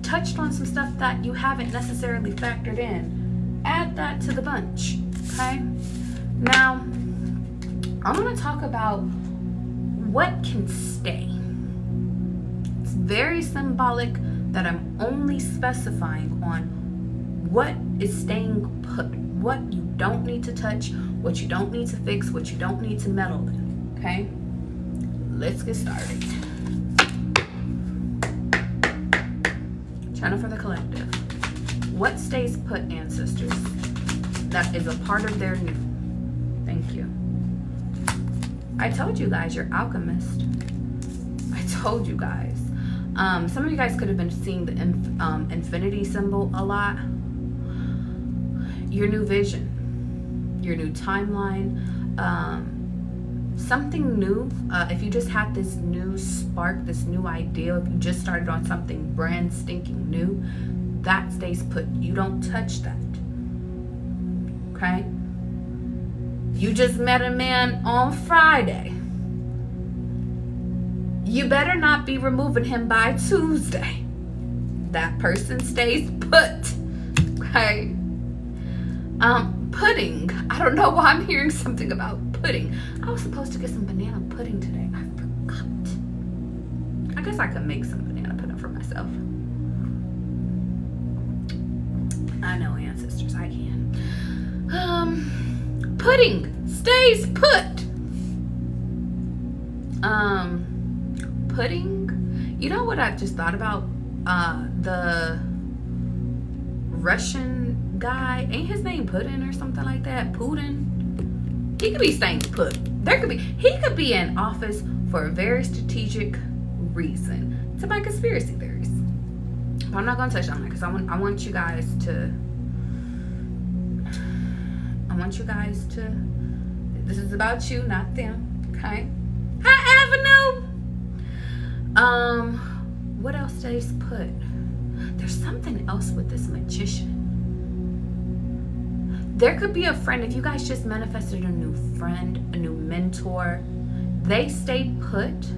touched on some stuff that you haven't necessarily factored in, add that to the bunch, okay? Now, I want to talk about what can stay. It's very symbolic that I'm only specifying on what is staying put, what you don't need to touch, what you don't need to fix, what you don't need to meddle in, okay? Let's get started. Channel for the collective. What stays put, ancestors? That is a part of their new. Thank you. I told you guys, you're alchemist. I told you guys. Some of you guys could have been seeing the infinity symbol a lot. Your new vision, your new timeline, something new. If you just had this new spark, this new idea, if you just started on something brand stinking new, that stays put. You don't touch that. Okay? You just met a man on Friday. You better not be removing him by Tuesday. That person stays put. Okay? Pudding. I don't know why I'm hearing something about pudding. I was supposed to get some banana pudding today. I forgot. I guess I could make some banana pudding for myself. I know, ancestors, I can. Pudding stays put. Pudding. You know what I just thought about? The Russian guy, ain't his name Putin or something like that? Putin. He could be staying put. He could be in office for a very strategic reason. To my conspiracy theories. But I'm not gonna touch on that because I want you guys to. This is about you, not them. Okay. Hi, Avenue. What else stays put? There's something else with this magician. There could be a friend. If you guys just manifested a new friend, a new mentor, they stayed put.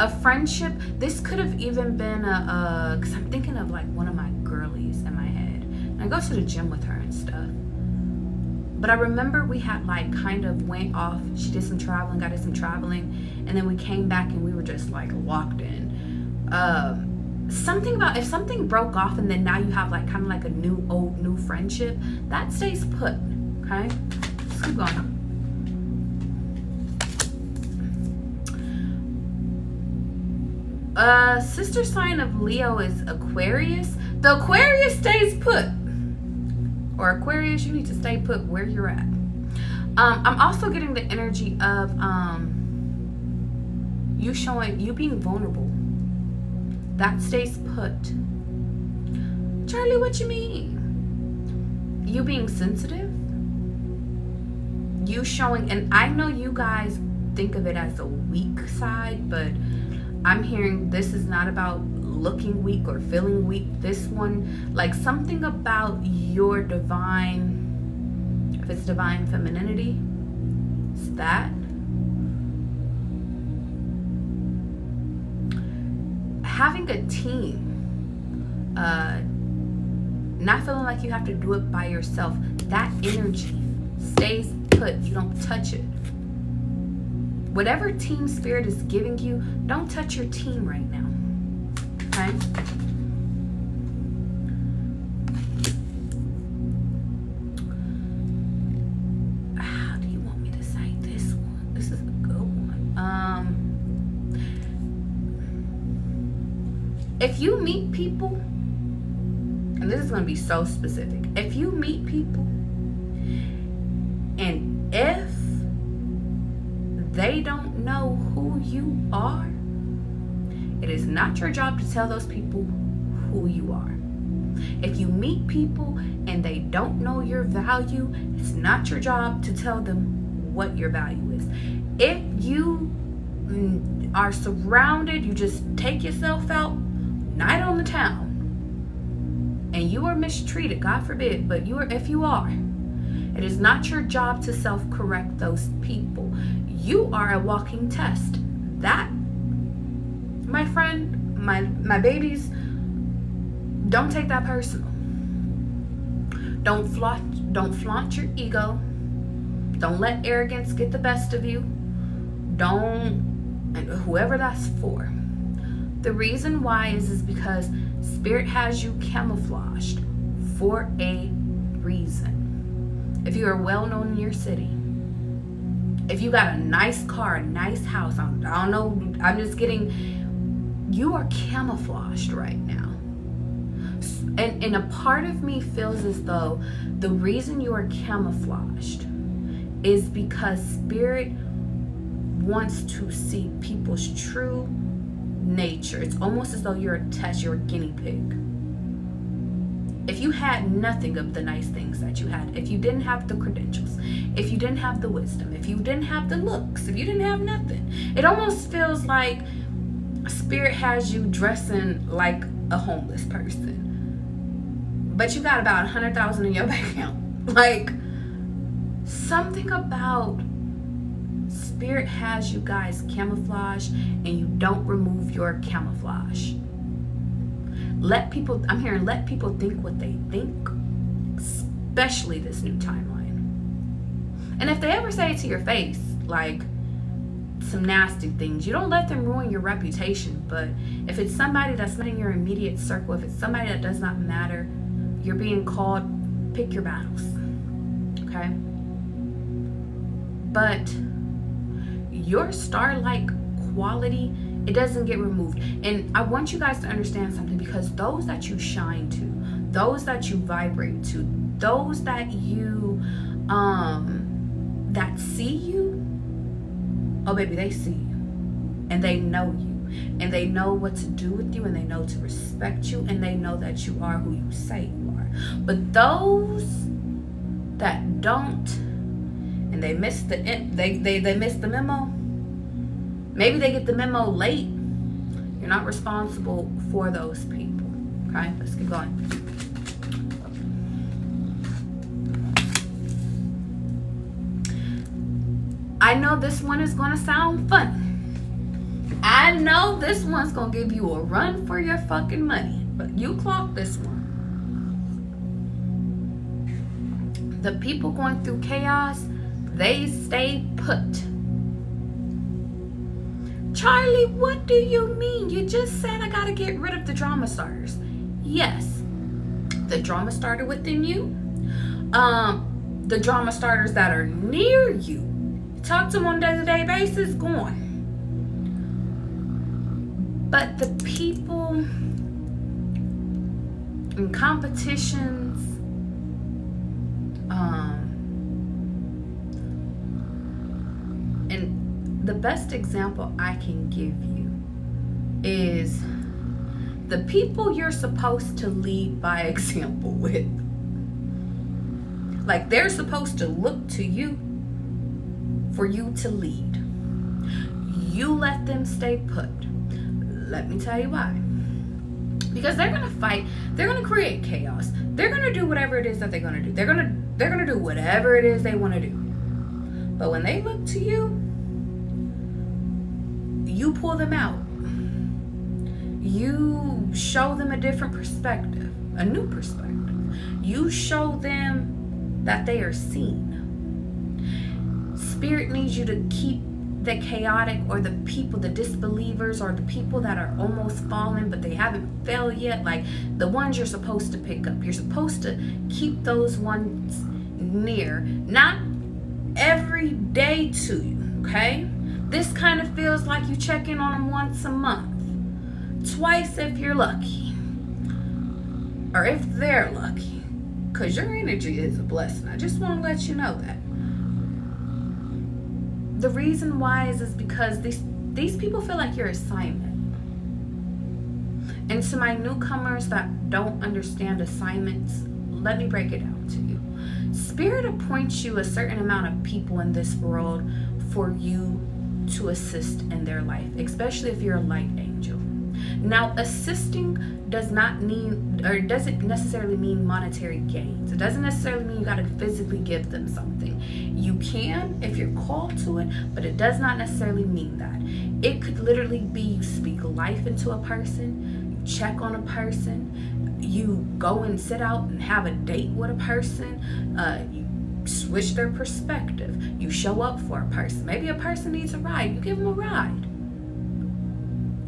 A friendship. This could have even been because I'm thinking of like one of my girlies in my head. And I go to the gym with her and stuff. But I remember we had like kind of went off. She did some traveling, I did some traveling. And then we came back and we were just like locked in. Something about if something broke off and then now you have like kind of like a new friendship, that stays put. Okay? Let's keep going. Sister sign of Leo is Aquarius. The Aquarius stays put. Or Aquarius, you need to stay put where you're at. I'm also getting the energy of you being vulnerable. That stays put. Charlie, what you mean? You being sensitive. You showing, and I know you guys think of it as a weak side, but I'm hearing this is not about looking weak or feeling weak. This one, like something about your divine, if it's divine femininity, it's that. Having a team, not feeling like you have to do it by yourself. That energy stays put. You don't touch it. Whatever team spirit is giving you, don't touch your team right now. Okay? How do you want me to say this one? This is a good one. If you meet people and this is going to be so specific. If you meet people and if they don't know who you are, it is not your job to tell those people who you are. If you meet people and they don't know your value, it's not your job to tell them what your value is. If you are surrounded, you just take yourself out, night on the town, and you are mistreated, God forbid, but if you are, it is not your job to self-correct those people. You are a walking test. That, my friend, my babies, don't take that personal. Don't flaunt your ego. Don't let arrogance get the best of you. And whoever that's for. The reason why is because Spirit has you camouflaged for a reason. If you are well known in your city, if you got a nice car, a nice house, I don't know, you are camouflaged right now. And a part of me feels as though the reason you are camouflaged is because Spirit wants to see people's true nature. It's almost as though you're a test, you're a guinea pig. If you had nothing of the nice things that you had, if you didn't have the credentials, if you didn't have the wisdom, if you didn't have the looks, if you didn't have nothing, it almost feels like Spirit has you dressing like a homeless person. But you got about 100,000 in your bank account. Like, something about Spirit has you guys camouflaged, and you don't remove your camouflage. Let people think what they think, especially this new timeline. And if they ever say it to your face, like some nasty things, you don't let them ruin your reputation. But if it's somebody that's not in your immediate circle, if it's somebody that does not matter, you're being called, pick your battles. Okay? But your star-like quality, it doesn't get removed. And I want you guys to understand something, because those that you shine to, those that you vibrate to, those that you that see you, oh baby, they see you and they know you, and they know what to do with you, and they know to respect you, and they know that you are who you say you are. But those that don't, and they miss the memo, maybe they get the memo late, you're not responsible for those people. Okay, let's keep going. I know this one is going to sound fun. I know this one's going to give you a run for your fucking money, but you clock this one. The people going through chaos, they stay put. Charlie, what do you mean? You just said I got to get rid of the drama starters. Yes, the drama starter within you, the drama starters that are near you, talk to them on a day-to-day basis, gone. But the people in competitions, and the best example I can give you is the people you're supposed to lead by example with. Like, they're supposed to look to you for you to lead. You let them stay put. Let me tell you why. Because they're gonna fight, they're gonna create chaos, they're gonna do whatever it is that they're gonna do. They're gonna do whatever it is they wanna do. But when they look to you, you pull them out. You show them a different perspective, a new perspective. You show them that they are seen. Spirit needs you to keep the chaotic, or the people, the disbelievers, or the people that are almost fallen but they haven't fell yet, like the ones you're supposed to pick up. You're supposed to keep those ones near, not every day to you, okay? This kind of feels like you check in on them once a month, twice if you're lucky. or if they're lucky, because your energy is a blessing. I just want to let you know that. The reason why is because these people feel like your assignment. And to my newcomers that don't understand assignments, let me break it down to you. Spirit appoints you a certain amount of people in this world for you to assist in their life, especially if you're a light angel. Now, assisting doesn't necessarily mean monetary gains. It doesn't necessarily mean you got to physically give them something. You can if you're called to it, but it does not necessarily mean that. It could literally be you speak life into a person, you check on a person, you go and sit out and have a date with a person, you switch their perspective, you show up for a person. Maybe a person needs a ride, you give them a ride.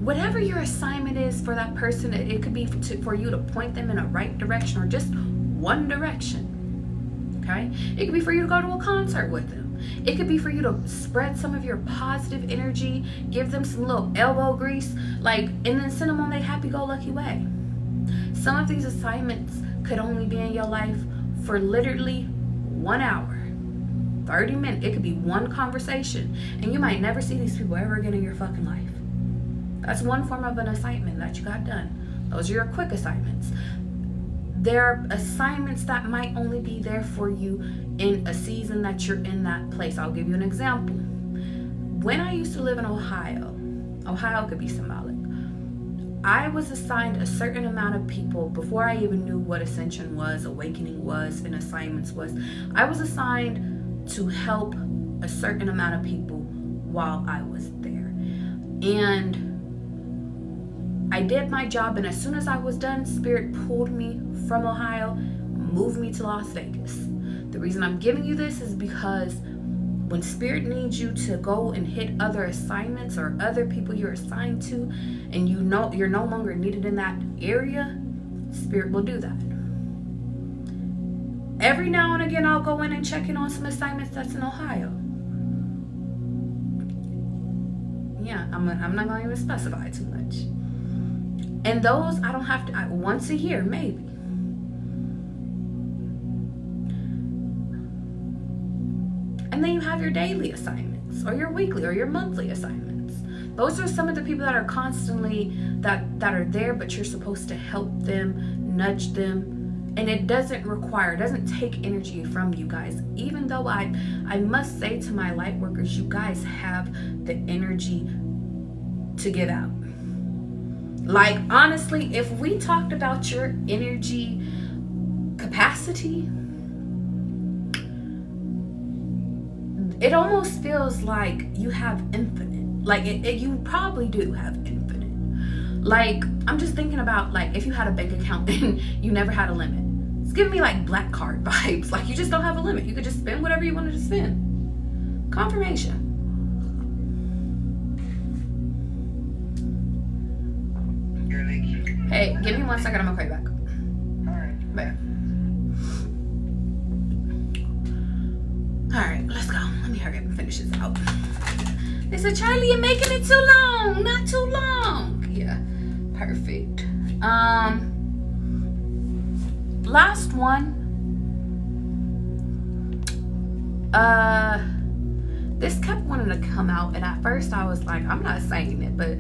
Whatever your assignment is for that person, it could be for you to point them in a right direction or just one direction. Okay? It could be for you to go to a concert with them. It could be for you to spread some of your positive energy, give them some little elbow grease, and then send them on their happy-go-lucky way. Some of these assignments could only be in your life for literally 1 hour, 30 minutes. It could be one conversation, and you might never see these people ever again in your fucking life. That's one form of an assignment that you got done. Those are your quick assignments. There are assignments that might only be there for you in a season that you're in that place. I'll give you an example. When I used to live in Ohio could be symbolic. I was assigned a certain amount of people before I even knew what ascension was, awakening was, and assignments was. I was assigned to help a certain amount of people while I was there. And I did my job, and as soon as I was done, Spirit pulled me from Ohio, moved me to Las Vegas. The reason I'm giving you this is because when Spirit needs you to go and hit other assignments or other people you're assigned to, and you know you're no longer needed in that area, Spirit will do that. Every now and again, I'll go in and check in on some assignments that's in Ohio. Yeah, I'm not going to even specify too much. And those I don't have to, once a year maybe. And then you have your daily assignments or your weekly or your monthly assignments. Those are some of the people that are constantly, that are there, but you're supposed to help them, nudge them. And it doesn't take energy from you guys. Even though I must say to my light workers, you guys have the energy to give out. Honestly, if we talked about your energy capacity, it almost feels like you have infinite. You probably do have infinite. I'm just thinking about, if you had a bank account and you never had a limit. It's giving me black card vibes. You just don't have a limit. You could just spend whatever you wanted to spend. Confirmation. Hey, give me 1 second. I'm gonna call you back. Alright. Bye. Alright, let's go. Let me hurry up and finish this out. They said, Charlie, you're making it too long. Not too long. Yeah, perfect. Last one. This kept wanting to come out, and at first I was like, I'm not saying it, but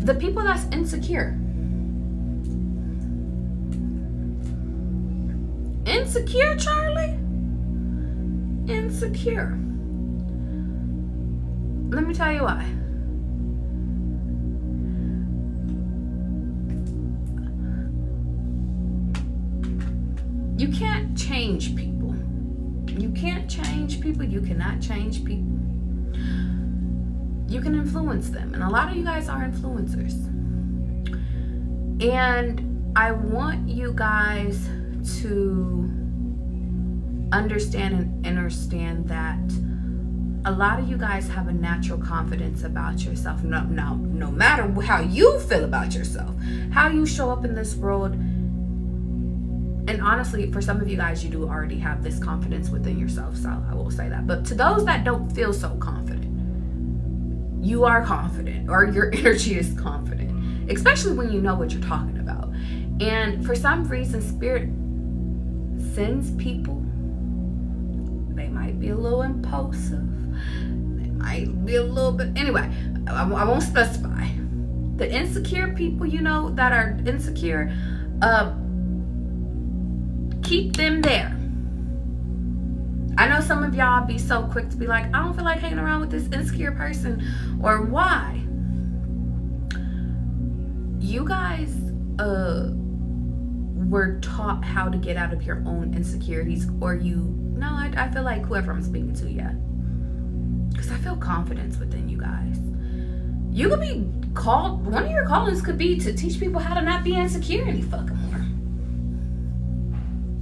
the people that's insecure. Insecure, Charlie? Insecure. Let me tell you why. You can't change people. You can't change people. You cannot change people. You can influence them. And a lot of you guys are influencers. And I want you guys to understand and understand that a lot of you guys have a natural confidence about yourself. No matter how you feel about yourself, how you show up in this world. And honestly, for some of you guys, you do already have this confidence within yourself. So I will say that. But to those that don't feel so confident, you are confident, or your energy is confident, especially when you know what you're talking about. And for some reason, Spirit sends people. They might be a little impulsive. They might be a little bit. Anyway, I won't specify. The insecure people, you know, that are insecure, keep them there. I know some of y'all be so quick to be like, I don't feel like hanging around with this insecure person. Or why? You guys were taught how to get out of your own insecurities, or I feel like whoever I'm speaking to, yeah. Because I feel confidence within you guys. You could be called, one of your callings could be to teach people how to not be insecure any fucking more.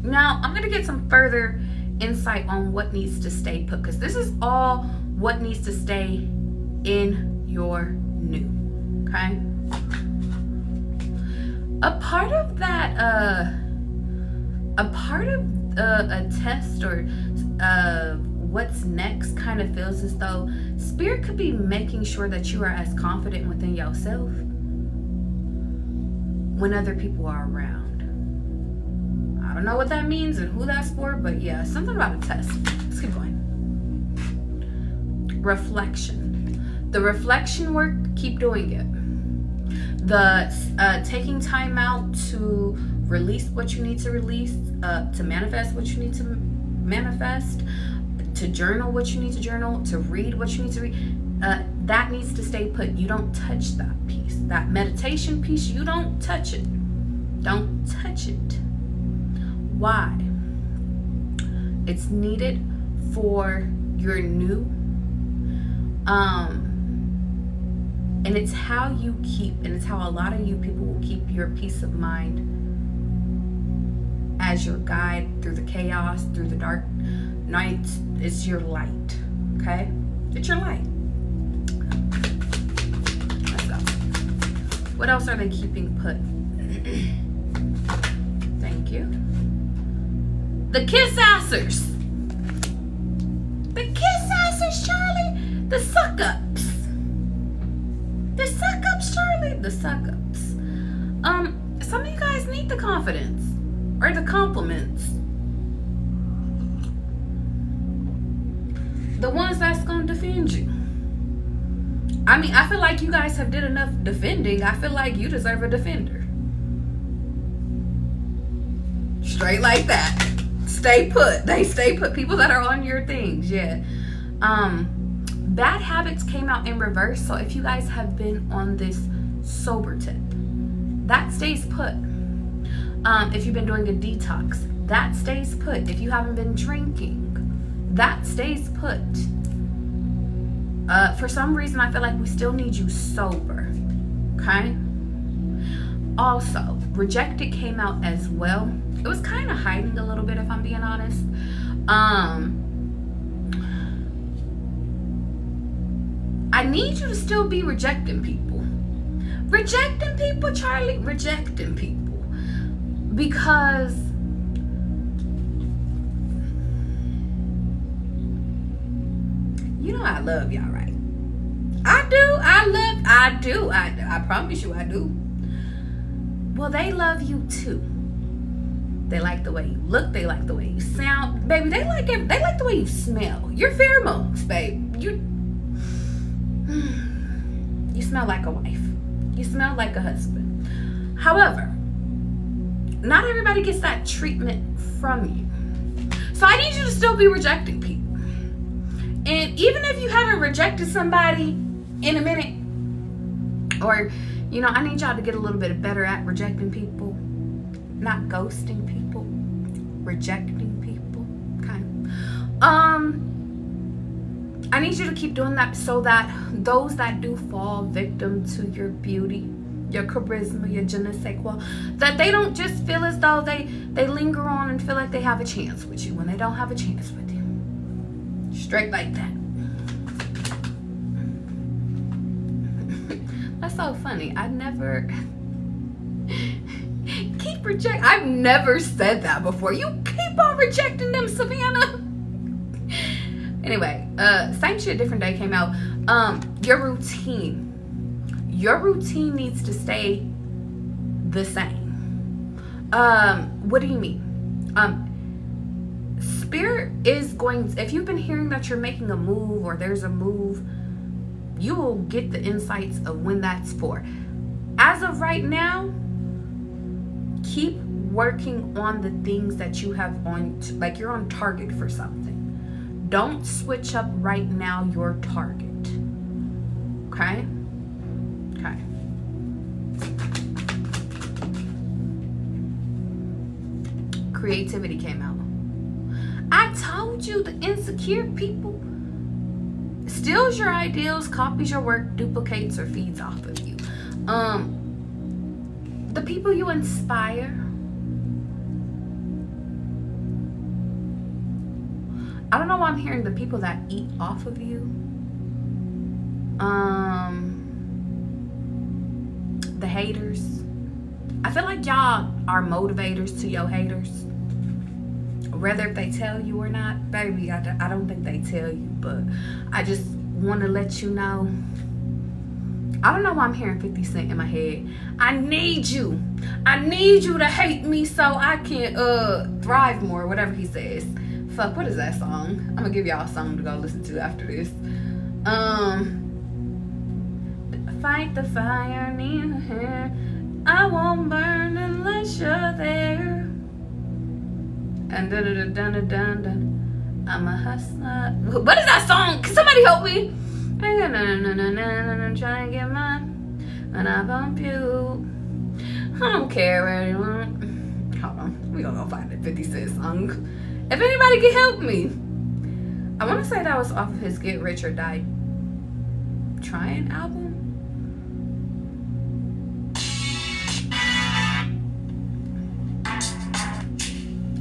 Now, I'm going to get some further insight on what needs to stay put, because this is all what needs to stay in your new, okay? A part of that, a test or what's next kind of feels as though Spirit could be making sure that you are as confident within yourself when other people are around. I don't know what that means and who that's for, but yeah, something about a test. Let's keep going. Reflection. The reflection work, keep doing it. The taking time out to release what you need to release, to manifest what you need to manifest, to journal what you need to journal, to read what you need to read, that needs to stay put. You don't touch that piece. That meditation piece, you don't touch it. Don't touch it. Why? It's needed for your new, and it's how you keep, and it's how a lot of you people will keep your peace of mind as your guide through the chaos, through the dark nights. It's your light, okay? It's your light. Let's go. What else are they keeping put? Thank you. The kiss-assers. The kiss-assers, Charlie. The suck-ups. The suck-ups, Charlie. The suck-ups. Some of you guys need the confidence or the compliments. The ones that's gonna defend you. I mean, I feel like you guys have did enough defending. I feel like you deserve a defender. Straight like that. Stay put. They stay put. People that are on your things, yeah. Bad habits came out in reverse. So if you guys have been on this sober tip, that stays put. If you've been doing a detox, that stays put. If you haven't been drinking, that stays put. For some reason, I feel like we still need you sober, okay? Also, rejected came out as well. It was kind of hiding a little bit, if I'm being honest. I need you to still be rejecting people. Rejecting people, Charlie. Rejecting people. Because you know I love y'all, right? I do. I promise you I do. Well, they love you too. They like the way you look. They like the way you sound. Baby, they like the way you smell. Your pheromones, babe. You smell like a wife. You smell like a husband. However, not everybody gets that treatment from you. So I need you to still be rejecting people. And even if you haven't rejected somebody in a minute, or, you know, I need y'all to get a little bit better at rejecting people. Not ghosting people. Rejecting people. Okay. I need you to keep doing that so that those that do fall victim to your beauty, your charisma, your je ne sais quoi, that they don't just feel as though they linger on and feel like they have a chance with you when they don't have a chance with you. Straight like that. That's so funny. I never keep rejecting. I've never said that before. You keep on rejecting them, Savannah. Anyway, same shit, different day came out. Your routine needs to stay the same. What do you mean? Spirit is going, if you've been hearing that you're making a move or there's a move, you will get the insights of when that's for. As of right now, keep working on the things that you have on, like you're on target for something. Don't switch up right now your target. Okay? Okay. Creativity came out. I told you, the insecure people steals your ideals, copies your work, duplicates or feeds off of you. The people you inspire, I don't know why I'm hearing the people that eat off of you. The haters. I feel like y'all are motivators to your haters. Whether if they tell you or not, baby, I don't think they tell you, but I just want to let you know. I don't know why I'm hearing 50 Cent in my head. I need you to hate me so I can thrive more, whatever he says. Fuck, what is that song? I'm gonna give y'all a song to go listen to after this. Fight the fire near here. I won't burn unless you're there. And I'm a hustler. What is that song? Can somebody help me? I'm trying to get mine, and I bump you. I don't care where you want. Hold on, we gonna go find the 50 Cent song. If anybody can help me, I want to say that was off of his Get Rich or Die Trying album.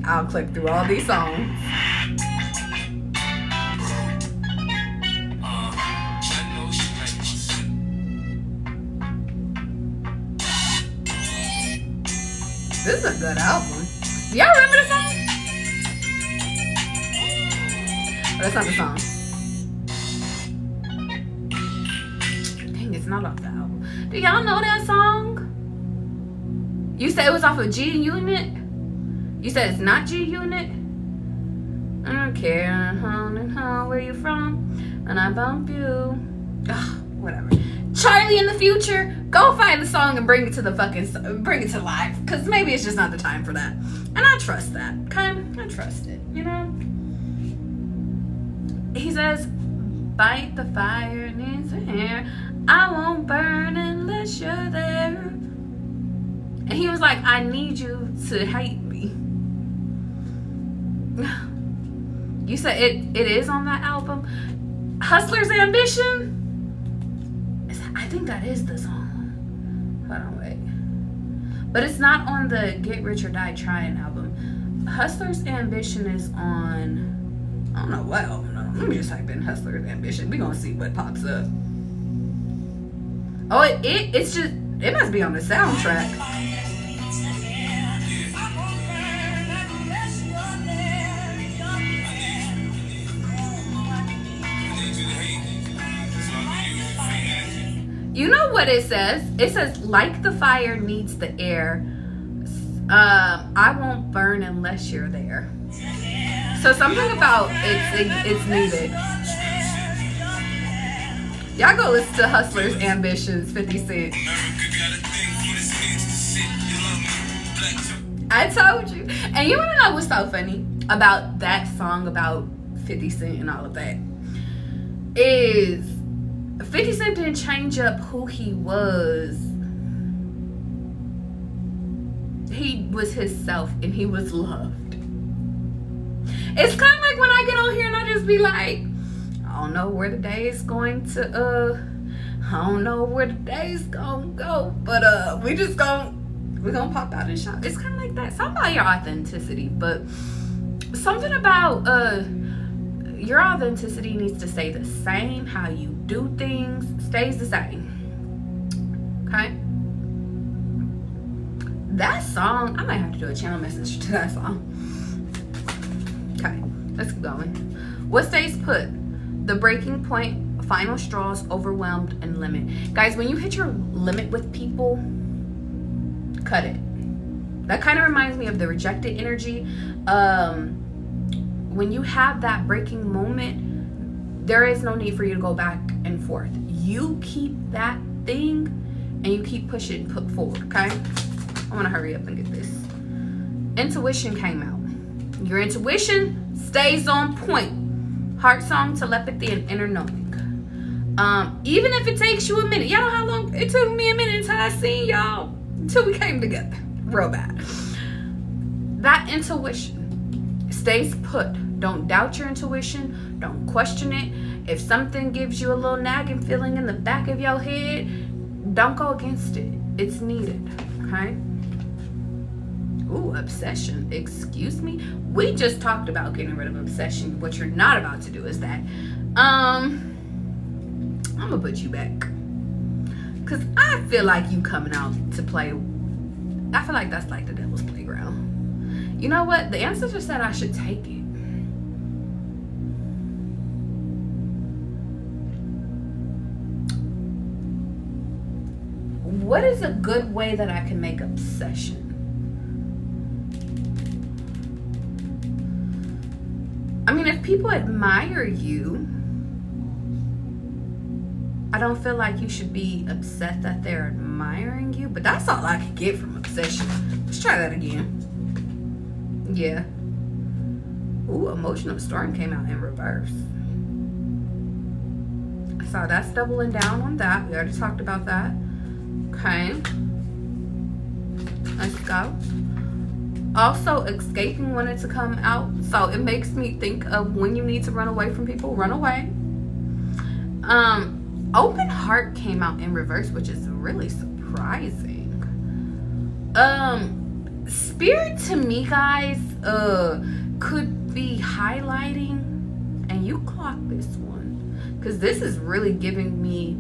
I'll click through all these songs. This is a good album. Do y'all remember the song? Oh, that's not the song. Dang, it's not off the album. Do y'all know that song? You said it was off of G Unit? You said it's not G Unit? I don't care where you from, and I bump you. Ugh, whatever. Charlie in the future, go find the song and bring it to life, because maybe it's just not the time for that. And I trust that, okay? I trust it, you know? He says, bite the fire needs a hair. I won't burn unless you're there. And he was like, I need you to hate me. You said it is on that album. Hustler's Ambition? I think that is the song. Hold on, wait. But it's not on the Get Rich or Die Trying album. Hustler's Ambition is on, I don't know what album. Let me just type in Hustler's Ambition. We gonna see what pops up. Oh, it must be on the soundtrack. You know what it says? It says, like the fire needs the air, I won't burn unless you're there. So something about it's needed. Y'all go listen to Hustler's Ambitions, 50 Cent. I told you. And you wanna know what's so funny about that song about 50 Cent and all of that? Is 50 Cent didn't change up who he was. He was himself and he was loved. It's kind of like when I get on here and I just be like, I don't know where the day is going to, I don't know where the day's gonna go, but we're gonna pop out and shop. It's kind of like that. Something about your authenticity, but something about your authenticity needs to stay the same. How you do things stays the same. Okay? That song, I might have to do a channel message to that song. Okay, let's keep going. What stays put? The breaking point, final straws, overwhelmed, and limit. Guys, when you hit your limit with people, cut it. That kind of reminds me of the rejected energy. When you have that breaking moment, there is no need for you to go back and forth. You keep that thing and you keep pushing, put forward, okay? I want to hurry up and get this. Intuition came out. Your intuition stays on point. Heart song, telepathy, and inner knowing. Even if it takes you a minute. Y'all know how long it took me a minute until I seen y'all, until we came together. Real bad. That intuition stays put. Don't doubt your intuition. Don't question it. If something gives you a little nagging feeling in the back of your head, don't go against it. It's needed, okay? Ooh, obsession. Excuse me? We just talked about getting rid of obsession. What you're not about to do is that. I'm gonna put you back. Because I feel like you coming out to play. I feel like that's like the devil's playground. You know what? The ancestors said I should take it. What is a good way that I can make obsession? I mean, if people admire you, I don't feel like you should be upset that they're admiring you, but that's all I could get from obsession. Let's try that again. Yeah. Ooh, emotional storm came out in reverse. So that's doubling down on that. We already talked about that. Okay. Let's go. Also, escaping wanted to come out. So it makes me think of when you need to run away from people, run away. Open heart came out in reverse, which is really surprising. Spirit to me, guys, could be highlighting, and you clock this one, because this is really giving me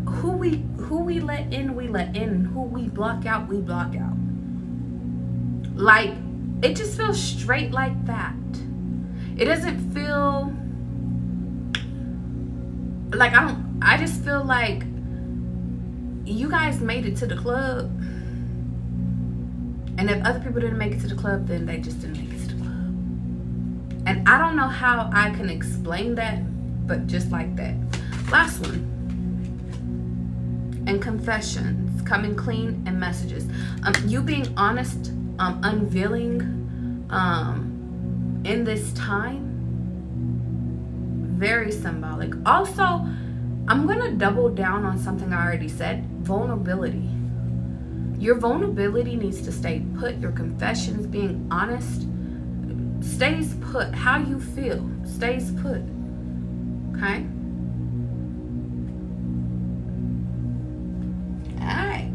who we let in, we let in. Who we block out, we block out. Like, it just feels straight like that. It doesn't feel like I just feel like you guys made it to the club, and if other people didn't make it to the club, then they just didn't make it to the club. And I don't know how I can explain that, but just like that. Last one. And confessions, coming clean, and messages. You being honest, unveiling in this time, very symbolic. Also, I'm gonna double down on something I already said. Vulnerability. Your vulnerability needs to stay put. Your confessions, being honest, stays put. How you feel stays put. Okay. Alright.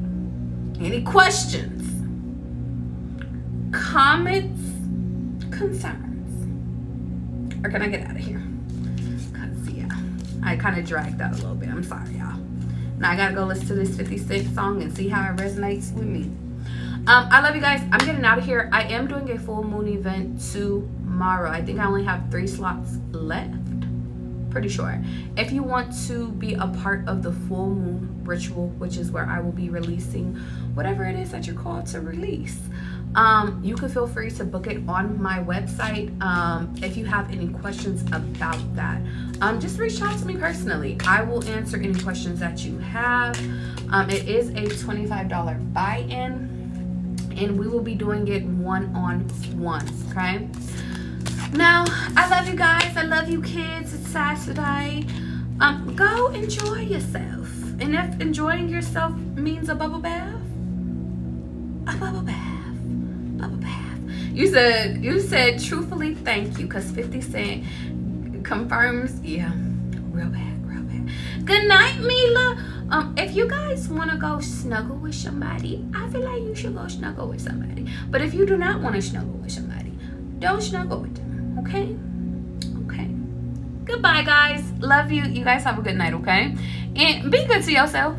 Any questions? Comments? Concerns? Or can I get out of here? Because, yeah, I kind of dragged out a little bit. I'm sorry, y'all. Now I gotta go listen to this 50 Cent song and see how it resonates with me. I love you guys. I'm getting out of here. I am doing a full moon event tomorrow. I think I only have 3 slots left. Pretty sure. If you want to be a part of the full moon ritual, which is where I will be releasing whatever it is that you're called to release, you can feel free to book it on my website. If you have any questions about that, just reach out to me personally. I will answer any questions that you have. It is a $25 buy-in, and we will be doing it one-on-one, okay? Now, I love you guys. I love you kids. It's Saturday. Go enjoy yourself. And if enjoying yourself means a bubble bath, a bubble bath, bubble bath. You said truthfully thank you, because 50 Cent confirms, yeah, real bad, real bad. Good night, Mila. If you guys want to go snuggle with somebody, I feel like you should go snuggle with somebody. But if you do not want to snuggle with somebody, don't snuggle with them. Okay? Okay. Goodbye, guys. Love you. You guys have a good night, okay? And be good to yourself.